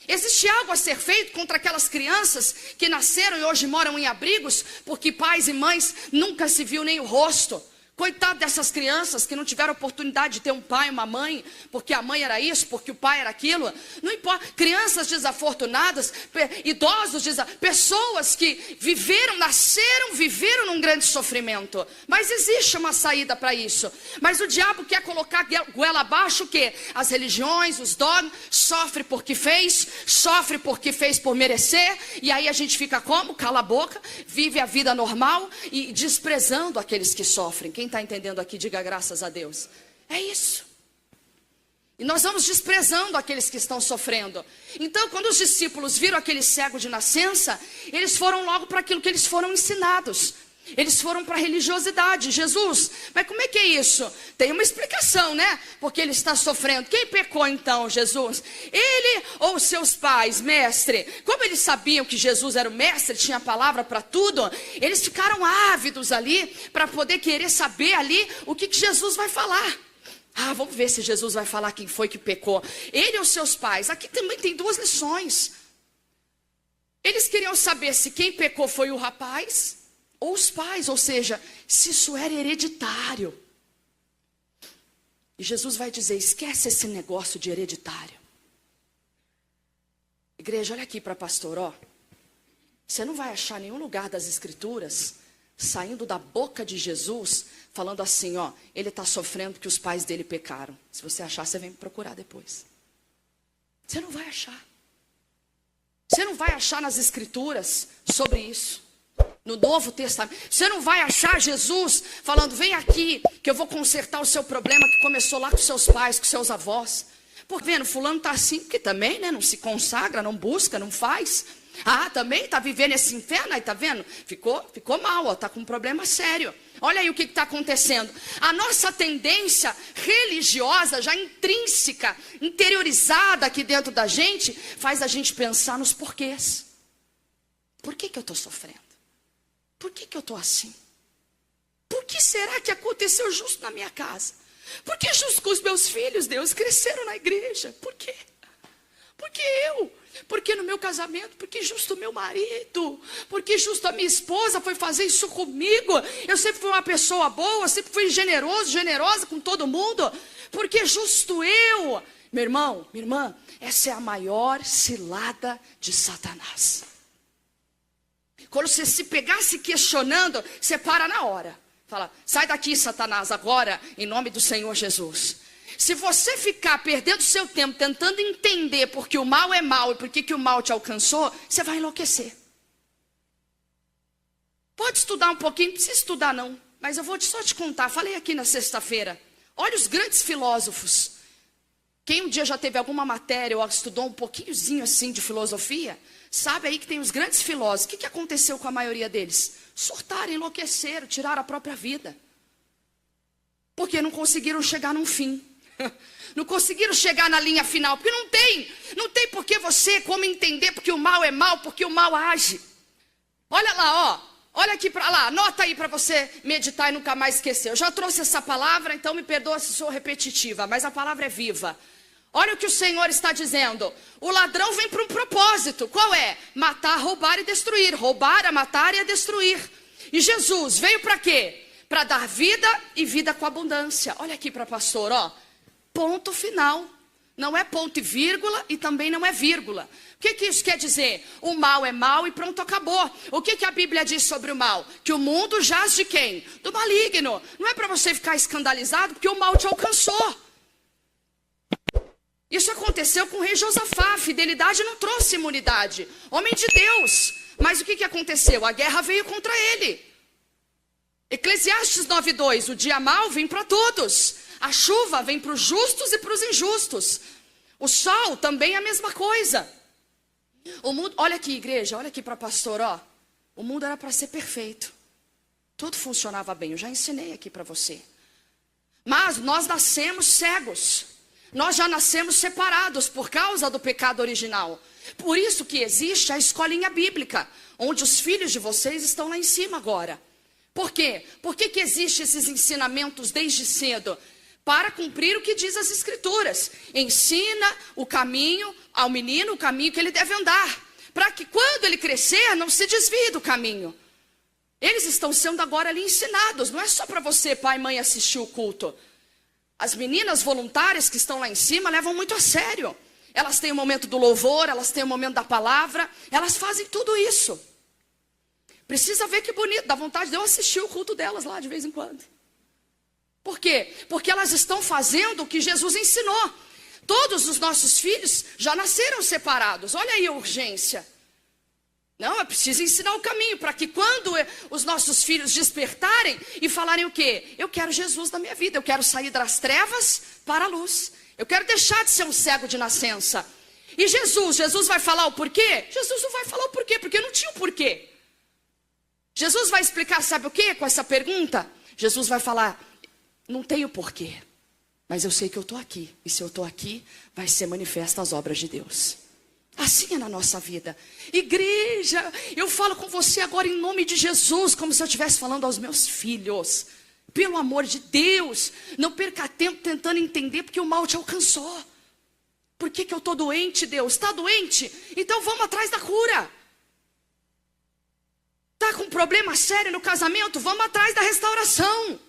Existe algo a ser feito contra aquelas crianças que nasceram e hoje moram em abrigos, porque pais e mães nunca se viu nem o rosto. Coitado dessas crianças que não tiveram oportunidade de ter um pai e uma mãe, porque a mãe era isso, porque o pai era aquilo. Não importa, crianças desafortunadas, idosos, pessoas que viveram num grande sofrimento. Mas existe uma saída para isso. Mas o diabo quer colocar goela abaixo o quê? As religiões, os dogmas, sofre porque fez por merecer, e aí a gente fica como? Cala a boca, vive a vida normal e desprezando aqueles que sofrem. Quem está entendendo aqui, diga graças a Deus. É isso. E nós vamos desprezando aqueles que estão sofrendo. Então, quando os discípulos viram aquele cego de nascença, eles foram logo para aquilo que eles foram ensinados. Eles foram para a religiosidade. Jesus, mas como é que é isso? Tem uma explicação, né? Porque ele está sofrendo. Quem pecou então, Jesus? Ele ou seus pais, mestre? Como eles sabiam que Jesus era o mestre, tinha a palavra para tudo, eles ficaram ávidos ali para poder querer saber ali o que Jesus vai falar. Ah, vamos ver se Jesus vai falar quem foi que pecou. Ele ou seus pais? Aqui também tem duas lições. Eles queriam saber se quem pecou foi o rapaz ou os pais, ou seja, se isso era hereditário. E Jesus vai dizer, esquece esse negócio de hereditário. Igreja, olha aqui para pastor, ó. Você não vai achar nenhum lugar das escrituras, saindo da boca de Jesus, falando assim, ó, ele está sofrendo porque os pais dele pecaram. Se você achar, você vem me procurar depois. Você não vai achar. Você não vai achar nas escrituras sobre isso. No Novo Testamento, você não vai achar Jesus falando, vem aqui que eu vou consertar o seu problema que começou lá com seus pais, com seus avós. Porque vendo, fulano está assim, porque também, né, não se consagra, não busca, não faz. Ah, também está vivendo esse inferno, aí tá vendo? Ficou mal, ó, tá com um problema sério. Olha aí o que está acontecendo. A nossa tendência religiosa, já intrínseca, interiorizada aqui dentro da gente, faz a gente pensar nos porquês. Por que eu estou sofrendo? Por que eu estou assim? Por que será que aconteceu justo na minha casa? Por que justo com os meus filhos, Deus, cresceram na igreja? Por quê? Por que eu? Por que no meu casamento? Por que justo o meu marido? Por que justo a minha esposa foi fazer isso comigo? Eu sempre fui uma pessoa boa, sempre fui generosa com todo mundo. Por que justo eu? Meu irmão, minha irmã, essa é a maior cilada de Satanás. Quando você se pegar se questionando, você para na hora. Fala, sai daqui, Satanás, agora, em nome do Senhor Jesus. Se você ficar perdendo seu tempo tentando entender porque o mal é mal e por que o mal te alcançou, você vai enlouquecer. Pode estudar um pouquinho, não precisa estudar não. Mas eu vou só te contar, falei aqui na sexta-feira. Olha os grandes filósofos. Quem um dia já teve alguma matéria ou estudou um pouquinhozinho assim de filosofia, sabe aí que tem os grandes filósofos. O que aconteceu com a maioria deles? Surtaram, enlouqueceram, tiraram a própria vida. Porque não conseguiram chegar num fim. Não conseguiram chegar na linha final. Porque não tem por que você como entender porque o mal é mal, porque o mal age. Olha lá, ó. Olha aqui para lá, anota aí para você meditar e nunca mais esquecer. Eu já trouxe essa palavra, então me perdoa se sou repetitiva, mas a palavra é viva. Olha o que o Senhor está dizendo. O ladrão vem para um propósito. Qual é? Matar, roubar e destruir. Roubar, a matar e a destruir. E Jesus veio para quê? Para dar vida e vida com abundância. Olha aqui para pastor, ó. Ponto final. Não é ponto e vírgula e também não é vírgula. O que isso quer dizer? O mal é mal e pronto, acabou. O que a Bíblia diz sobre o mal? Que o mundo jaz de quem? Do maligno. Não é para você ficar escandalizado porque o mal te alcançou. Isso aconteceu com o rei Josafá. Fidelidade não trouxe imunidade. Homem de Deus. Mas o que aconteceu? A guerra veio contra ele. Eclesiastes 9:2, o dia mau vem para todos. A chuva vem para os justos e para os injustos. O sol também é a mesma coisa. O mundo, olha aqui, igreja, olha aqui para pastor, ó. O mundo era para ser perfeito. Tudo funcionava bem, eu já ensinei aqui para você. Mas nós nascemos cegos. Nós já nascemos separados por causa do pecado original. Por isso que existe a escolinha bíblica, onde os filhos de vocês estão lá em cima agora. Por quê? Por que existem esses ensinamentos desde cedo? Para cumprir o que diz as escrituras. Ensina o caminho ao menino, o caminho que ele deve andar. Para que quando ele crescer, não se desvie do caminho. Eles estão sendo agora ali ensinados. Não é só para você, pai e mãe, assistir o culto. As meninas voluntárias que estão lá em cima levam muito a sério. Elas têm o momento do louvor, elas têm o momento da palavra. Elas fazem tudo isso. Precisa ver que bonito. Dá vontade de eu assistir o culto delas lá de vez em quando. Por quê? Porque elas estão fazendo o que Jesus ensinou. Todos os nossos filhos já nasceram separados. Olha aí a urgência. Não, é preciso ensinar o caminho para que quando os nossos filhos despertarem e falarem o quê? Eu quero Jesus na minha vida, eu quero sair das trevas para a luz. Eu quero deixar de ser um cego de nascença. E Jesus vai falar o porquê? Jesus não vai falar o porquê, porque não tinha o porquê. Jesus vai explicar, sabe o quê? Com essa pergunta, Jesus vai falar, não tem o porquê, mas eu sei que eu estou aqui. E se eu estou aqui, vai ser manifesta as obras de Deus. Assim é na nossa vida. Igreja, eu falo com você agora em nome de Jesus, como se eu estivesse falando aos meus filhos. Pelo amor de Deus, não perca tempo tentando entender porque o mal te alcançou. Por que eu estou doente, Deus? Está doente? Então vamos atrás da cura. Está com um problema sério no casamento? Vamos atrás da restauração.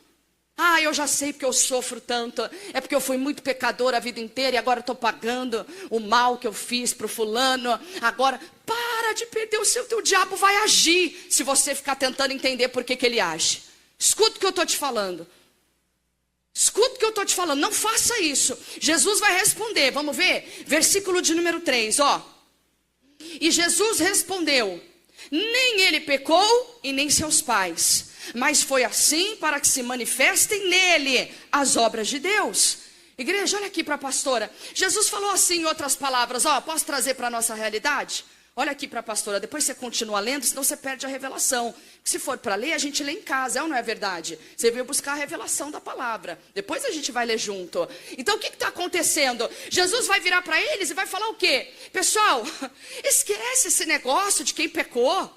Ah, eu já sei porque eu sofro tanto. É porque eu fui muito pecador a vida inteira e agora estou pagando o mal que eu fiz para o fulano. Agora, para de perder o seu. Teu diabo vai agir se você ficar tentando entender por que ele age. Escuta o que eu estou te falando. Escuta o que eu estou te falando. Não faça isso. Jesus vai responder. Vamos ver? Versículo de número 3, ó. E Jesus respondeu: nem ele pecou e nem seus pais, mas foi assim para que se manifestem nele as obras de Deus. Igreja, olha aqui para a pastora. Jesus falou assim em outras palavras, ó, posso trazer para a nossa realidade? Olha aqui para a pastora, depois você continua lendo, senão você perde a revelação. Se for para ler, a gente lê em casa, é ou não é verdade? Você veio buscar a revelação da palavra, depois a gente vai ler junto. Então o que está acontecendo? Jesus vai virar para eles e vai falar o quê? Pessoal, esquece esse negócio de quem pecou.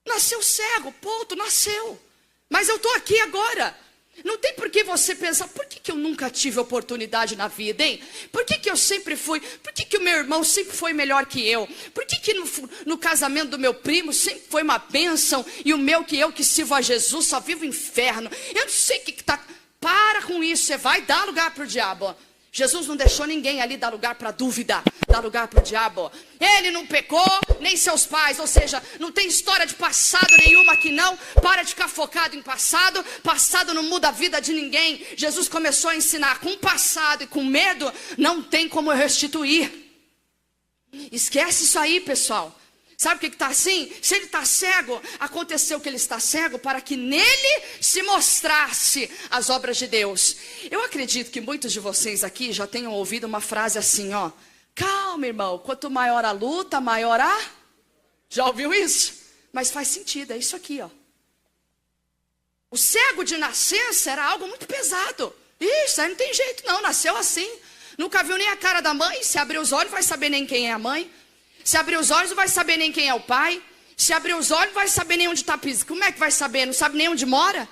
Nasceu cego, ponto, nasceu. Mas eu estou aqui agora. Não tem por que você pensar, por que eu nunca tive oportunidade na vida, hein? Por que eu sempre fui, por que o meu irmão sempre foi melhor que eu? Por que no casamento do meu primo sempre foi uma bênção e o meu que eu que sirvo a Jesus só vivo inferno? Eu não sei o que está... Para com isso, você vai dar lugar para o diabo. Jesus não deixou ninguém ali dar lugar para dúvida, dar lugar para o diabo. Ele não pecou, nem seus pais, ou seja, não tem história de passado nenhuma aqui não. Para de ficar focado em passado, passado não muda a vida de ninguém. Jesus começou a ensinar, com passado e com medo, não tem como eu restituir. Esquece isso aí, pessoal. Sabe o que está assim? Se ele está cego, aconteceu que ele está cego para que nele se mostrasse as obras de Deus. Eu acredito que muitos de vocês aqui já tenham ouvido uma frase assim, ó. Calma, irmão, quanto maior a luta, maior a... Já ouviu isso? Mas faz sentido, é isso aqui, ó. O cego de nascença era algo muito pesado. Isso aí não tem jeito não, nasceu assim. Nunca viu nem a cara da mãe, se abrir os olhos não vai saber nem quem é a mãe. Se abrir os olhos não vai saber nem quem é o pai. Se abrir os olhos não vai saber nem onde está pisando. Como é que vai saber? Não sabe nem onde mora?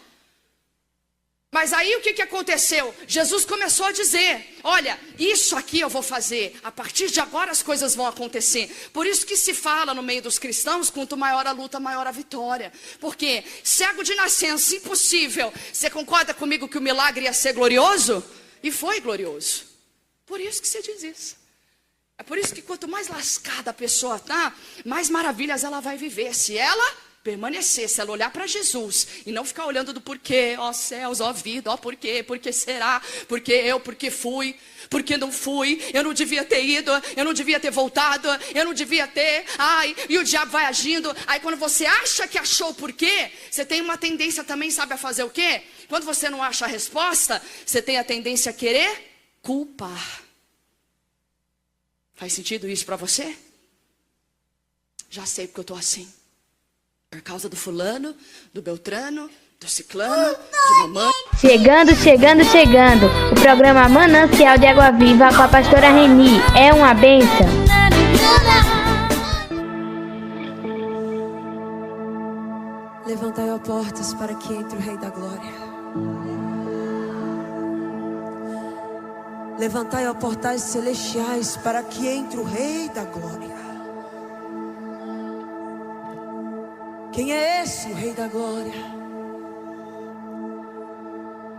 Mas aí o que aconteceu? Jesus começou a dizer, olha, isso aqui eu vou fazer. A partir de agora as coisas vão acontecer. Por isso que se fala no meio dos cristãos, quanto maior a luta, maior a vitória. Porque cego de nascença, impossível. Você concorda comigo que o milagre ia ser glorioso? E foi glorioso. Por isso que você diz isso. É por isso que quanto mais lascada a pessoa está, mais maravilhas ela vai viver. Se ela permanecer, se ela olhar para Jesus e não ficar olhando do porquê, ó céus, ó vida, ó porquê, porque será, porque eu, porque fui, porque não fui, eu não devia ter ido, eu não devia ter voltado, eu não devia ter, ai, e o diabo vai agindo. Aí quando você acha que achou o porquê, você tem uma tendência também, sabe, a fazer o quê? Quando você não acha a resposta, você tem a tendência a querer culpar. Faz sentido isso para você? Já sei porque eu tô assim. Por causa do fulano, do beltrano, do ciclano, de mamãe. Chegando. O programa Manancial de Água Viva com a pastora Reni. É uma bênção. Levantai, ó portas, para que entre o Rei da Glória. Levantai, ó portais celestiais, para que entre o Rei da Glória. Quem é esse, o Rei da Glória?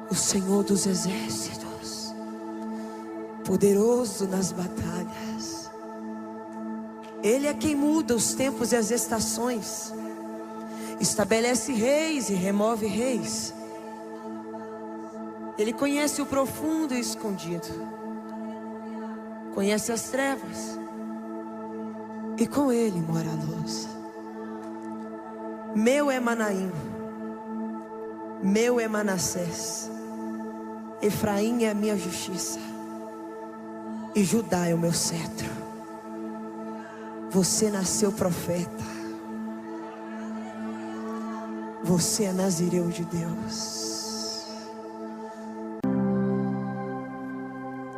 O Senhor dos Exércitos, poderoso nas batalhas. Ele é quem muda os tempos e as estações, estabelece reis e remove reis. Ele conhece o profundo e escondido, conhece as trevas, e com ele mora a luz. Meu é Manaim, meu é Manassés, Efraim é a minha justiça, e Judá é o meu cetro. Você nasceu profeta, você é nazireu de Deus.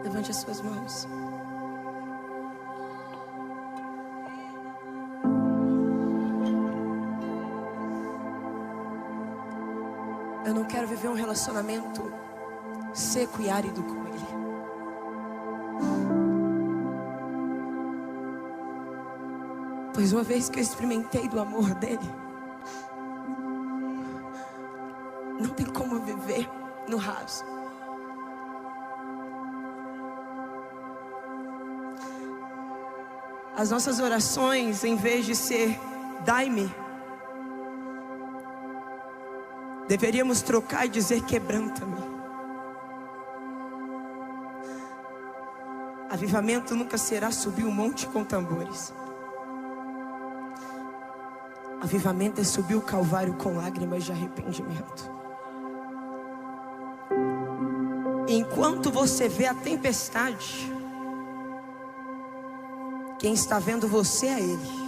Levante as suas mãos. Eu não quero viver um relacionamento seco e árido com Ele. Pois uma vez que eu experimentei do amor dEle, não tem como viver no raso. As nossas orações, em vez de ser dai-me, deveríamos trocar e dizer quebranta-me. Avivamento nunca será subir um monte com tambores. Avivamento é subir o Calvário com lágrimas de arrependimento. Enquanto você vê a tempestade, quem está vendo você é Ele.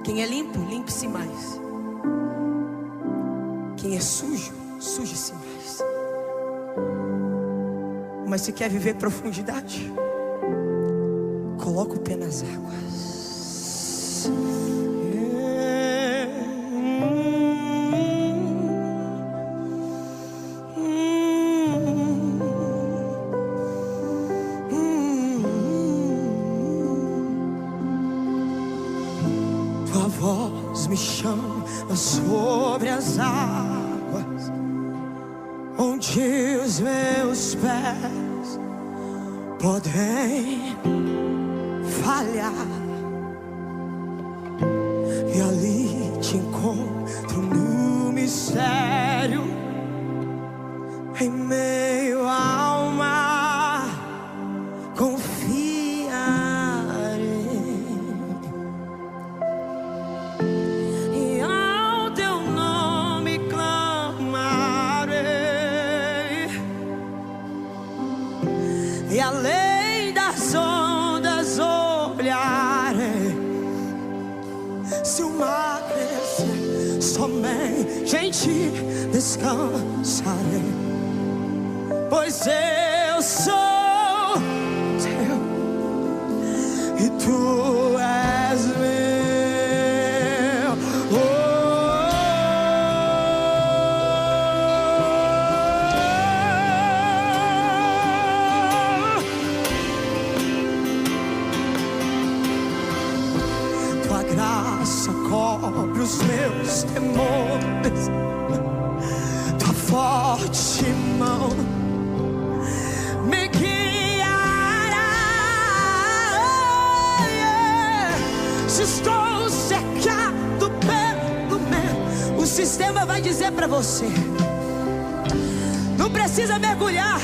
Quem é limpo, limpe-se mais. Quem é sujo, suje-se mais. Mas se quer viver profundidade, coloca o pé nas águas. Tua voz me chama sobre as águas, onde os meus pés podem falhar, e ali te encontro no mistério, em meio ao mar, confiarei, e ao teu nome clamarei, e além das ondas olharei. Se o mar crescer, somente em ti descansarei, pois eu sou teu e tu és meu. Tua graça cobre os meus temores, tua forte mão me guiará. sistema vai dizer pra você: não precisa mergulhar.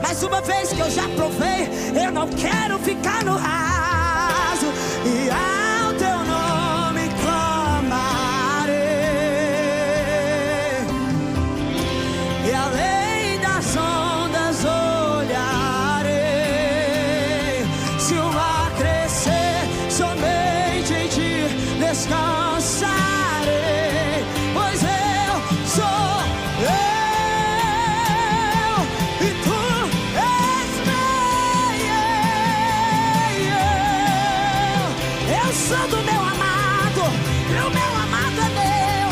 Mas uma vez que eu já provei, eu não quero ficar no raso. E ao teu nome clamarei, e além das ondas olharei. Se o mar crescer, somente em ti descansarei. Pois eu sou e tu és meu. Eu sou do meu amado, e o meu amado é meu,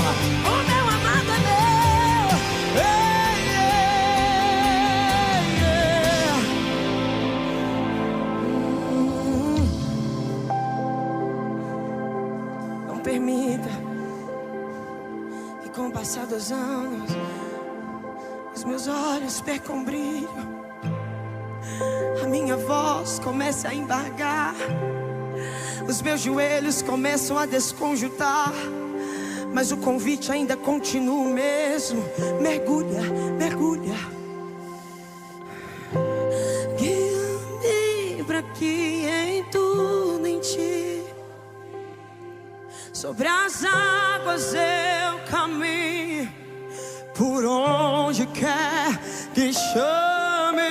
o meu amado é meu. Não permita que com o passar dos anos os meus olhos percam brilho, a minha voz começa a embargar, os meus joelhos começam a desconjuntar. Mas o convite ainda continua o mesmo: mergulha, mergulha. Guia-me pra que em tudo em ti, sobre as águas eu caminho, por onde quer que chames.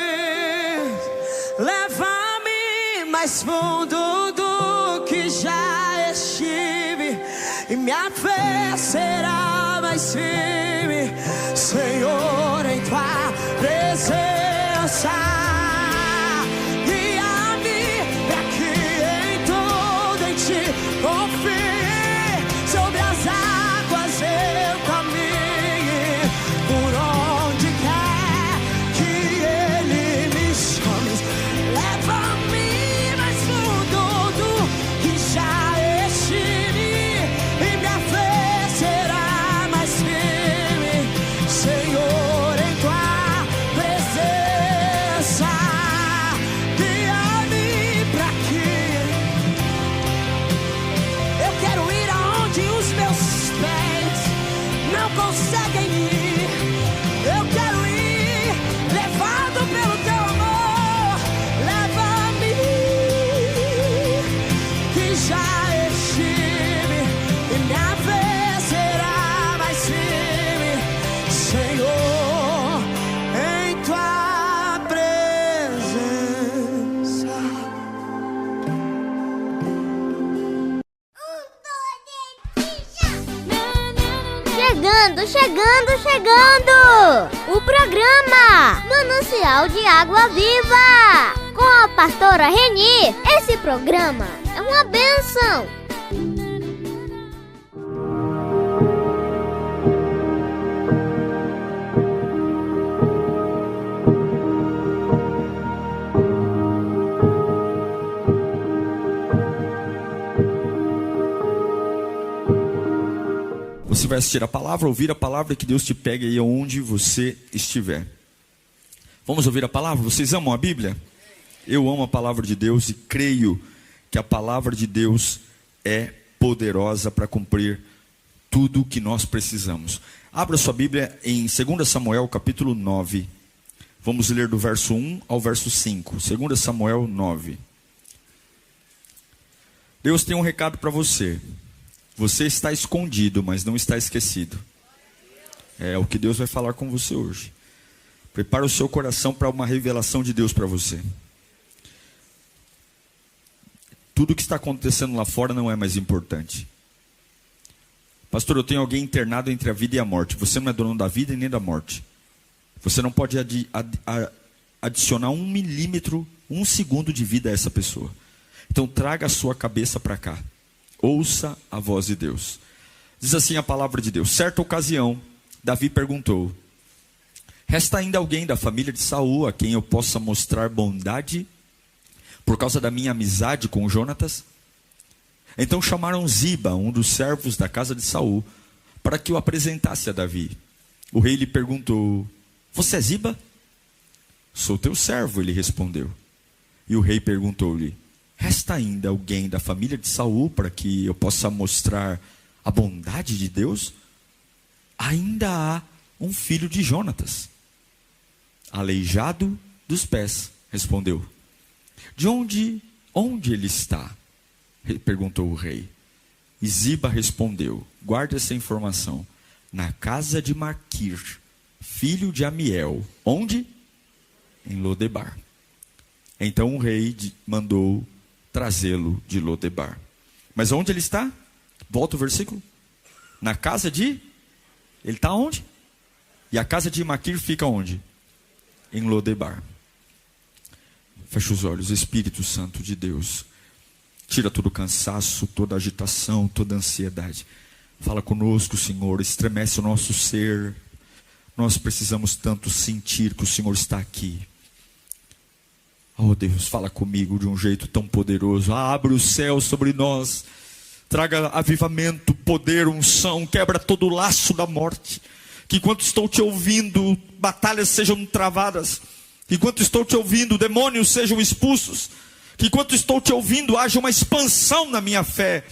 Leva-me mais fundo do que já estive, e minha fé será mais firme, Senhor, em tua presença. Guia-me pra que em tudo em ti confie, sobre as águas eu caminho, por onde quer que ele me chame. Leva-me mais fundo do que já estive, e minha fé será mais firme, Senhor, em tua presença. Guia-me pra que eu quero ir aonde os meus pés não conseguem ir. Eu quero ir levado pelo teu amor. Leva-me que já estive, e minha fé será mais firme, Senhor, em tua presença. Chegando! O programa Manancial de Água Viva, com a pastora Reni. Esse programa é uma bênção. Você vai assistir a palavra, ouvir a palavra, que Deus te pegue aí onde você estiver. Vamos ouvir a palavra? Vocês amam a Bíblia? Eu amo a palavra de Deus e creio que a palavra de Deus é poderosa para cumprir tudo o que nós precisamos. Abra sua Bíblia em 2 Samuel capítulo 9. Vamos ler do verso 1 ao verso 5. 2 Samuel 9. Deus tem um recado para você. Você está escondido, mas não está esquecido. É o que Deus vai falar com você hoje. Prepara o seu coração para uma revelação de Deus para você. Tudo que está acontecendo lá fora não é mais importante. Pastor, eu tenho alguém internado entre a vida e a morte. Você não é dono da vida e nem da morte. Você não pode adicionar 1 milímetro, 1 segundo de vida a essa pessoa. Então traga a sua cabeça para cá. Ouça a voz de Deus. Diz assim a palavra de Deus: certa ocasião, Davi perguntou: resta ainda alguém da família de Saul a quem eu possa mostrar bondade por causa da minha amizade com Jonatas? Então chamaram Ziba, um dos servos da casa de Saul, para que o apresentasse a Davi. O rei lhe perguntou: você é Ziba? Sou teu servo, ele respondeu. E o rei perguntou-lhe: resta ainda alguém da família de Saul para que eu possa mostrar a bondade de Deus? ainda há um filho de Jonatas, aleijado dos pés. Respondeu. De onde ele está? Perguntou o rei. E Ziba respondeu, guarde essa informação, na casa de Maquir, filho de Amiel. Onde? Em Lodebar. Então o rei mandou trazê-lo de Lodebar. Mas onde ele está? Volta o versículo. Na casa de... Ele está onde? E a casa de Maquir fica onde? Em Lodebar. Fecha os olhos. Espírito Santo de Deus, tira todo o cansaço, toda a agitação, toda a ansiedade. Fala conosco, Senhor. Estremece o nosso ser. Nós precisamos tanto sentir que o Senhor está aqui. Oh Deus, fala comigo de um jeito tão poderoso. Abre o céu sobre nós. Traga avivamento, poder, unção. Quebra todo o laço da morte. Que enquanto estou te ouvindo, batalhas sejam travadas. Que enquanto estou te ouvindo, demônios sejam expulsos. Que enquanto estou te ouvindo, haja uma expansão na minha fé.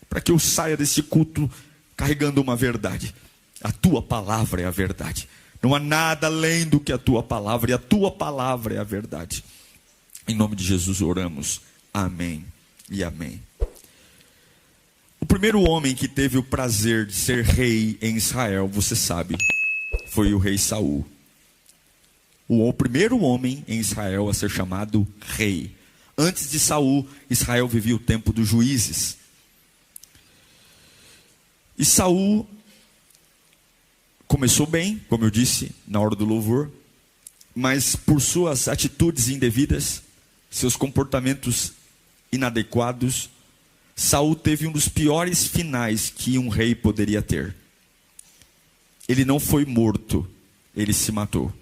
Para que eu saia desse culto carregando uma verdade. A tua palavra é a verdade. Não há nada além do que a tua palavra. E a tua palavra é a verdade. Em nome de Jesus oramos. Amém e amém. O primeiro homem que teve o prazer de ser rei em Israel, você sabe, foi o rei Saul. O primeiro homem em Israel a ser chamado rei. Antes de Saul, Israel vivia o tempo dos juízes. E Saul começou bem, como eu disse, na hora do louvor, mas por suas atitudes indevidas, seus comportamentos inadequados, Saul teve um dos piores finais que um rei poderia ter. Ele não foi morto, ele se matou.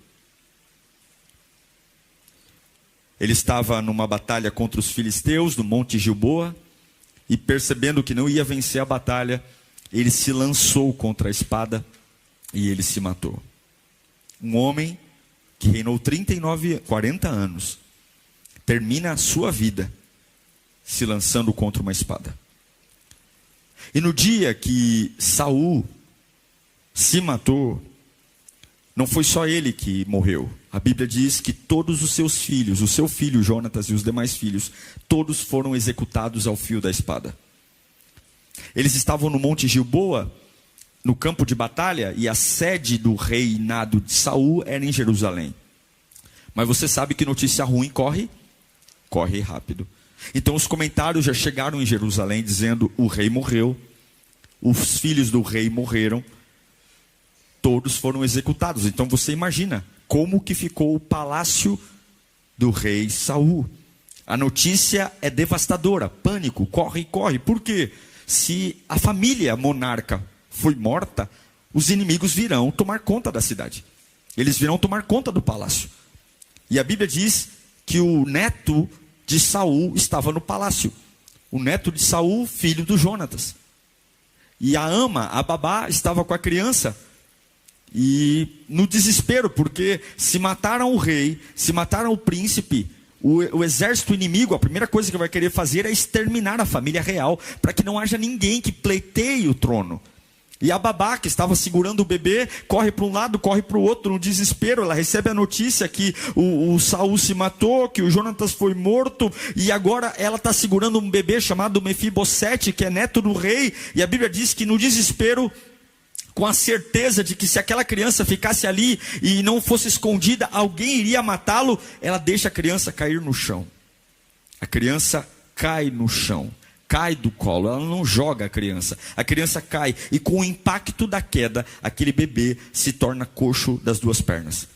Ele estava numa batalha contra os filisteus, no Monte Gilboa, e percebendo que não ia vencer a batalha, ele se lançou contra a espada e ele se matou. Um homem que reinou 40 anos, termina a sua vida se lançando contra uma espada. E no dia que Saul se matou, não foi só ele que morreu. A Bíblia diz que todos os seus filhos, o seu filho Jonatas e os demais filhos, todos foram executados ao fio da espada. Eles estavam no Monte Gilboa, no campo de batalha, e a sede do reinado de Saul era em Jerusalém. Mas você sabe que notícia ruim corre rápido. Então os comentários já chegaram em Jerusalém dizendo: o rei morreu, os filhos do rei morreram, todos foram executados. Então você imagina como que ficou o palácio do rei Saul. A notícia é devastadora, pânico, corre. Por quê? Se a família monarca foi morta, os inimigos virão tomar conta da cidade. Eles virão tomar conta do palácio. E a Bíblia diz que o neto de Saul estava no palácio. O neto de Saul, filho do Jonatas. E a babá, estava com a criança. E no desespero, porque se mataram o rei, se mataram o príncipe, o exército inimigo, a primeira coisa que vai querer fazer é exterminar a família real, para que não haja ninguém que pleiteie o trono. E a babá, que estava segurando o bebê, corre para um lado, corre para o outro, no desespero. Ela recebe a notícia que o Saul se matou, que o Jonatas foi morto, e agora ela está segurando um bebê chamado Mefibosete, que é neto do rei. E a Bíblia diz que no desespero, com a certeza de que se aquela criança ficasse ali e não fosse escondida, alguém iria matá-lo, ela deixa a criança cair no chão. A criança cai no chão. Cai do colo, ela não joga a criança cai, e com o impacto da queda, aquele bebê se torna coxo das duas pernas.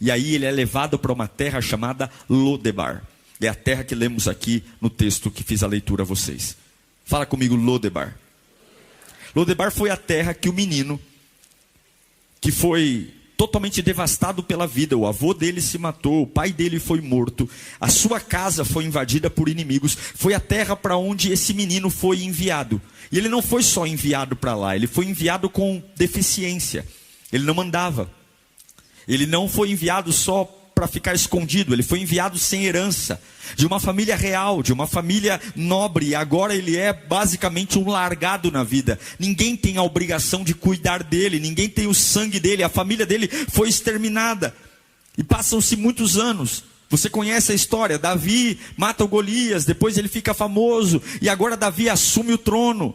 E aí ele é levado para uma terra chamada Lodebar. É a terra que lemos aqui no texto que fiz a leitura a vocês. Fala comigo, Lodebar. Lodebar foi a terra que o menino, que foi totalmente devastado pela vida, o avô dele se matou, o pai dele foi morto, a sua casa foi invadida por inimigos, foi a terra para onde esse menino foi enviado. E ele não foi só enviado para lá, ele foi enviado com deficiência, ele não andava. Ele não foi enviado só para ficar escondido, ele foi enviado sem herança, de uma família real, de uma família nobre, e agora ele é basicamente um largado na vida. Ninguém tem a obrigação de cuidar dele, ninguém tem o sangue dele, a família dele foi exterminada. E passam-se muitos anos. Você conhece a história, Davi mata o Golias, depois ele fica famoso, e agora Davi assume o trono.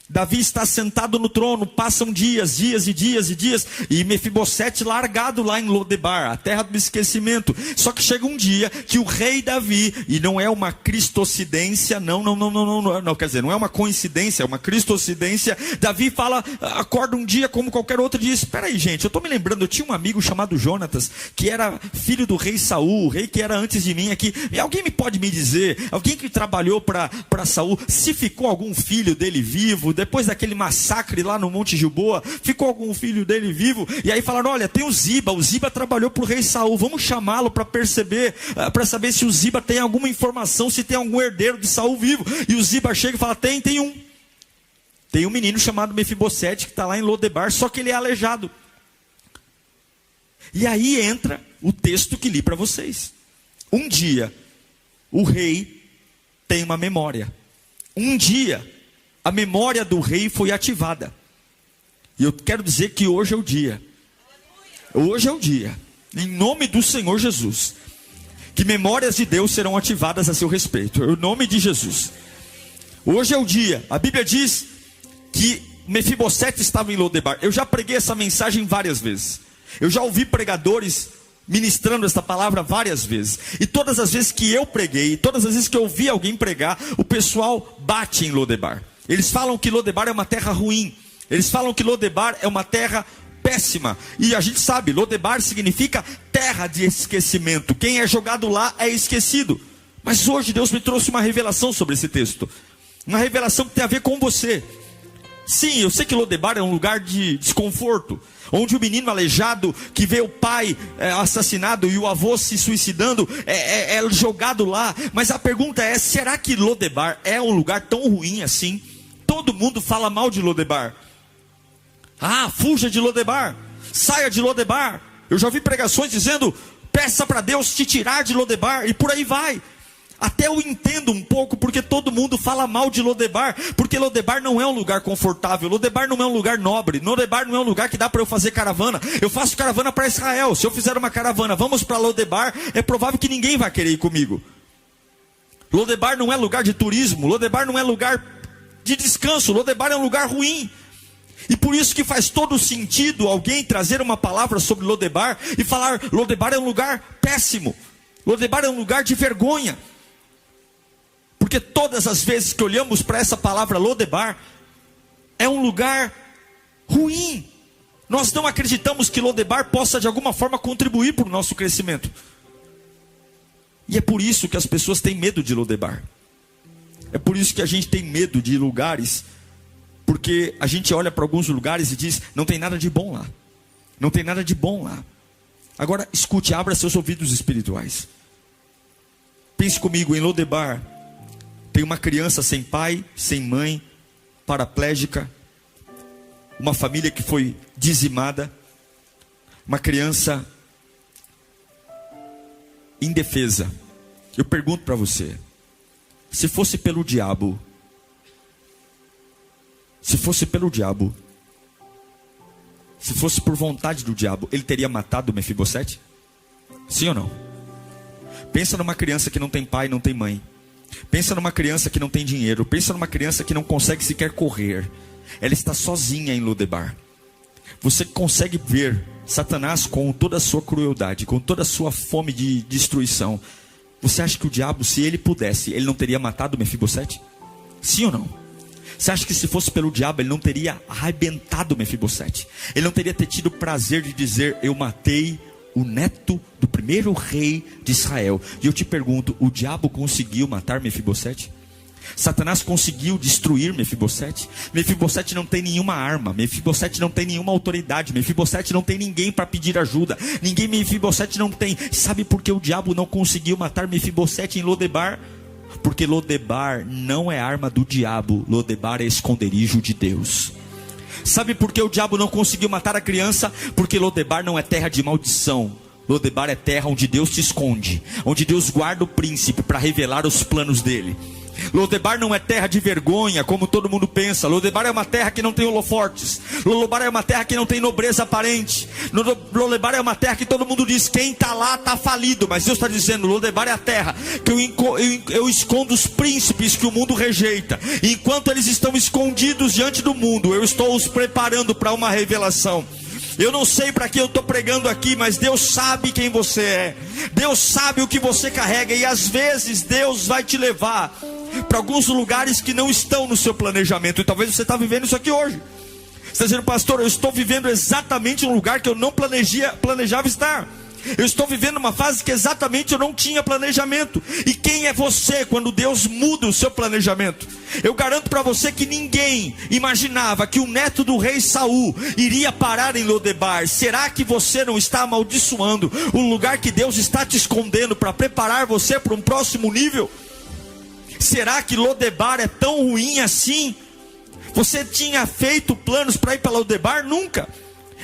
Davi está sentado no trono, passam dias, e Mefibosete largado lá em Lodebar, a terra do esquecimento. Só que chega um dia que o rei Davi, e não é uma cristocidência, não, quer dizer, não é uma coincidência, é uma cristocidência. Davi acorda um dia como qualquer outro e diz: espera aí, gente, eu estou me lembrando, eu tinha um amigo chamado Jonatas, que era filho do rei Saul, o rei que era antes de mim aqui. E alguém pode me dizer, alguém que trabalhou para Saul, se ficou algum filho dele vivo, depois daquele massacre lá no Monte Gilboa, ficou algum filho dele vivo? E aí falaram: olha, tem o Ziba trabalhou para o rei Saul, vamos chamá-lo para perceber, para saber se o Ziba tem alguma informação, se tem algum herdeiro de Saul vivo. E o Ziba chega e fala: tem um menino chamado Mefibosete que está lá em Lodebar, só que ele é aleijado. E aí entra o texto que li para vocês. Um dia o rei tem uma memória, um dia a memória do rei foi ativada. E eu quero dizer que hoje é o dia. Hoje é o dia. Em nome do Senhor Jesus. Que memórias de Deus serão ativadas a seu respeito. Em nome de Jesus. Hoje é o dia. A Bíblia diz que Mefibosete estava em Lodebar. Eu já preguei essa mensagem várias vezes. Eu já ouvi pregadores ministrando esta palavra várias vezes. E todas as vezes que eu preguei, todas as vezes que eu ouvi alguém pregar, o pessoal bate em Lodebar. Eles falam que Lodebar é uma terra ruim. Eles falam que Lodebar é uma terra péssima. E a gente sabe, Lodebar significa terra de esquecimento. Quem é jogado lá é esquecido. Mas hoje Deus me trouxe uma revelação sobre esse texto. Uma revelação que tem a ver com você. Sim, eu sei que Lodebar é um lugar de desconforto, onde o menino aleijado que vê o pai assassinado e o avô se suicidando é jogado lá. Mas a pergunta é: será que Lodebar é um lugar tão ruim assim? Todo mundo fala mal de Lodebar. Fuja de Lodebar, saia de Lodebar. Eu já vi pregações dizendo: peça para Deus te tirar de Lodebar, e por aí vai. Até eu entendo um pouco porque todo mundo fala mal de Lodebar, porque Lodebar não é um lugar confortável, Lodebar não é um lugar nobre, Lodebar não é um lugar que dá para eu fazer caravana. Eu faço caravana para Israel. Se eu fizer uma caravana, vamos para Lodebar, é provável que ninguém vai querer ir comigo. Lodebar não é lugar de turismo, Lodebar não é lugar de descanso, Lodebar é um lugar ruim. E por isso que faz todo sentido alguém trazer uma palavra sobre Lodebar e falar: Lodebar é um lugar péssimo, Lodebar é um lugar de vergonha. Porque todas as vezes que olhamos para essa palavra Lodebar, é um lugar ruim. Nós não acreditamos que Lodebar possa de alguma forma contribuir para o nosso crescimento. E é por isso que as pessoas têm medo de Lodebar. É por isso que a gente tem medo de lugares, porque a gente olha para alguns lugares e diz: não tem nada de bom lá. Não tem nada de bom lá. Agora escute, abra seus ouvidos espirituais. Pense comigo, em Lodebar tem uma criança sem pai, sem mãe, paraplégica, uma família que foi dizimada, uma criança indefesa. Eu pergunto para você: se fosse pelo diabo, se fosse por vontade do diabo, ele teria matado Mefibosete? Sim ou não? Pensa numa criança que não tem pai, não tem mãe. Pensa numa criança que não tem dinheiro. Pensa numa criança que não consegue sequer correr. Ela está sozinha em Lodebar. Você consegue ver Satanás com toda a sua crueldade, com toda a sua fome de destruição. Você acha que o diabo, se ele pudesse, ele não teria matado Mefibosete? Sim ou não? Você acha que se fosse pelo diabo, ele não teria arrebentado Mefibosete? Ele não teria tido o prazer de dizer: eu matei o neto do primeiro rei de Israel. E eu te pergunto: o diabo conseguiu matar Mefibosete? Satanás conseguiu destruir Mefibosete? Mefibosete não tem nenhuma arma, Mefibosete não tem nenhuma autoridade, Mefibosete não tem ninguém para pedir ajuda, Mefibosete não tem. Sabe por que o diabo não conseguiu matar Mefibosete em Lodebar? Porque Lodebar não é arma do diabo, Lodebar é esconderijo de Deus. Sabe por que o diabo não conseguiu matar a criança? Porque Lodebar não é terra de maldição, Lodebar é terra onde Deus te esconde, onde Deus guarda o príncipe para revelar os planos dele. Lodebar não é terra de vergonha, como todo mundo pensa. Lodebar é uma terra que não tem holofortes. Lodebar é uma terra que não tem nobreza aparente. Lodebar é uma terra que todo mundo diz, quem está lá está falido. Mas Deus está dizendo, Lodebar é a terra que eu escondo os príncipes que o mundo rejeita. E enquanto eles estão escondidos diante do mundo, eu estou os preparando para uma revelação. Eu não sei para que eu estou pregando aqui, mas Deus sabe quem você é. Deus sabe o que você carrega. E às vezes Deus vai te levar para alguns lugares que não estão no seu planejamento. E talvez você está vivendo isso aqui hoje. Você está dizendo, pastor, eu estou vivendo exatamente um lugar que eu não planejava estar. Eu estou vivendo uma fase que exatamente eu não tinha planejamento. E quem é você quando Deus muda o seu planejamento? Eu garanto para você que ninguém imaginava que o neto do rei Saul iria parar em Lodebar. Será que você não está amaldiçoando o lugar que Deus está te escondendo para preparar você para um próximo nível? Será que Lodebar é tão ruim assim? Você tinha feito planos para ir para Lodebar? Nunca.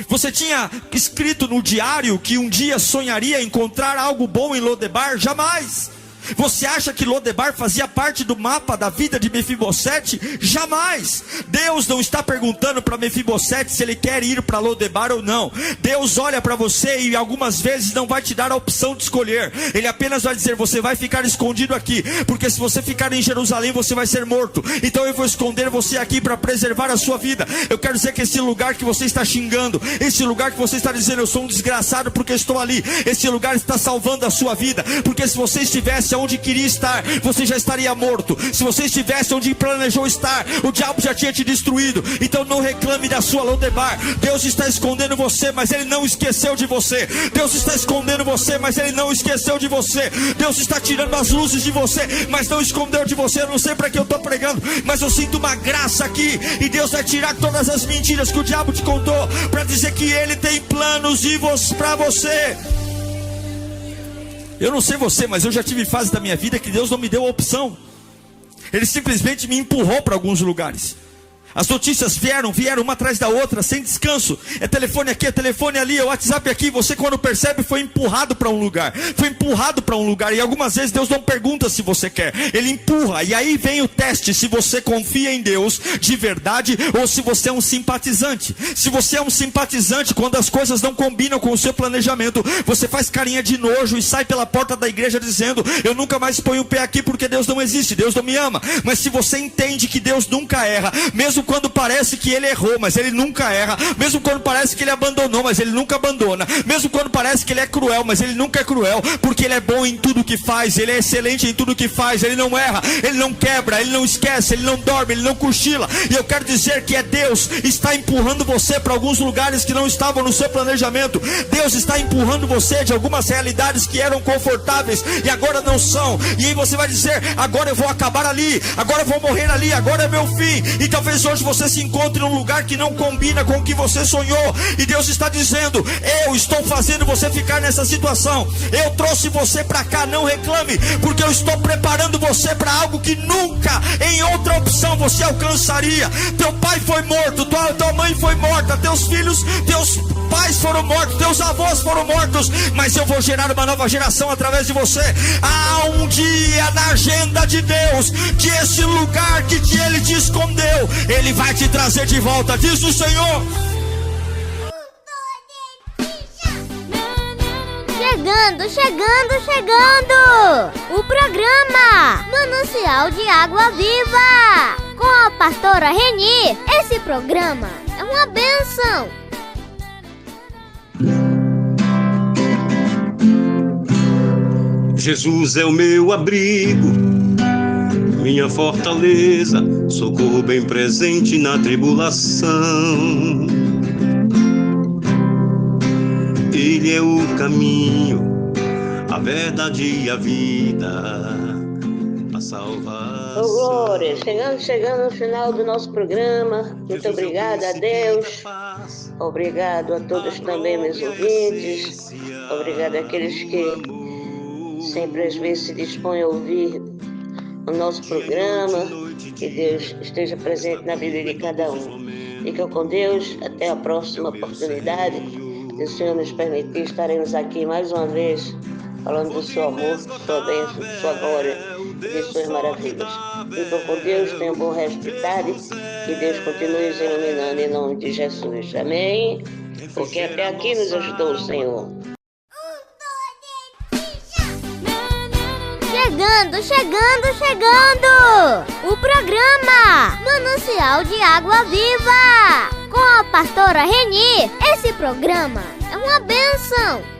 Você tinha escrito no diário que um dia sonharia encontrar algo bom em Lodebar? Jamais. Você acha que Lodebar fazia parte do mapa da vida de Mefibosete? Jamais. Deus não está perguntando para Mefibosete se ele quer ir para Lodebar ou não. Deus olha para você e algumas vezes não vai te dar a opção de escolher. Ele apenas vai dizer, você vai ficar escondido aqui, porque se você ficar em Jerusalém você vai ser morto. Então eu vou esconder você aqui para preservar a sua vida. Eu quero dizer que esse lugar que você está xingando, esse lugar que você está dizendo, eu sou um desgraçado porque estou ali, esse lugar está salvando a sua vida. Porque se você estivesse onde queria estar, você já estaria morto. Se você estivesse onde planejou estar, o diabo já tinha te destruído. Então não reclame da sua Lodebar. Deus está escondendo você, mas Ele não esqueceu de você. Deus está escondendo você, mas Ele não esqueceu de você. Deus está tirando as luzes de você, mas não escondeu de você. Eu não sei para que eu estou pregando, mas eu sinto uma graça aqui, e Deus vai tirar todas as mentiras que o diabo te contou, para dizer que Ele tem planos para você. Eu não sei você, mas eu já tive fases da minha vida que Deus não me deu a opção. Ele simplesmente me empurrou para alguns lugares. As notícias vieram uma atrás da outra, sem descanso. É telefone aqui, é telefone ali, é WhatsApp aqui. Você, quando percebe, foi empurrado para um lugar. Foi empurrado para um lugar. E algumas vezes Deus não pergunta se você quer, Ele empurra. E aí vem o teste, se você confia em Deus de verdade ou se você é um simpatizante. Se você é um simpatizante, quando as coisas não combinam com o seu planejamento, você faz carinha de nojo e sai pela porta da igreja dizendo, eu nunca mais ponho o pé aqui porque Deus não existe, Deus não me ama. Mas se você entende que Deus nunca erra, mesmo quando parece que Ele errou, mas Ele nunca erra. Mesmo quando parece que Ele abandonou, mas Ele nunca abandona. Mesmo quando parece que Ele é cruel, mas Ele nunca é cruel, porque Ele é bom em tudo que faz. Ele é excelente em tudo que faz. Ele não erra, Ele não quebra, Ele não esquece, Ele não dorme, Ele não cochila. E eu quero dizer que Deus está empurrando você para alguns lugares que não estavam no seu planejamento. Deus está empurrando você de algumas realidades que eram confortáveis e agora não são. E aí você vai dizer, agora eu vou acabar ali, agora eu vou morrer ali, agora é meu fim. E talvez hoje você se encontre num lugar que não combina com o que você sonhou, e Deus está dizendo, eu estou fazendo você ficar nessa situação. Eu trouxe você para cá, não reclame, porque eu estou preparando você para algo que nunca em outra opção você alcançaria. Teu pai foi morto, tua mãe foi morta, teus filhos, teus pais foram mortos, teus avós foram mortos, mas eu vou gerar uma nova geração através de você. Há um dia na agenda de Deus que esse lugar que Ele te escondeu, Ele vai te trazer de volta, diz o Senhor. Chegando! O programa Manancial de Água Viva, com a pastora Reni. Esse programa é uma bênção. Jesus é o meu abrigo, minha fortaleza, socorro bem presente na tribulação. Ele é o caminho, a verdade e a vida, a salvação. Ô glória, chegando no final do nosso programa. Muito obrigada a Deus. Obrigado a todos também, meus ouvintes. Obrigado àqueles que sempre às vezes se dispõem a ouvir o nosso programa. Que Deus esteja presente na vida de cada um. Fiquem com Deus, até a próxima oportunidade. Se o Senhor nos permitir, estaremos aqui mais uma vez falando do seu amor, de sua bênção, de sua glória e de suas maravilhas. Fiquem com Deus, tenham um bom resto de tarde, que Deus continue nos iluminando em nome de Jesus. Amém? Porque até aqui nos ajudou o Senhor. Chegando! O programa Manancial de Água Viva com a pastora Reni. Esse programa é uma bênção.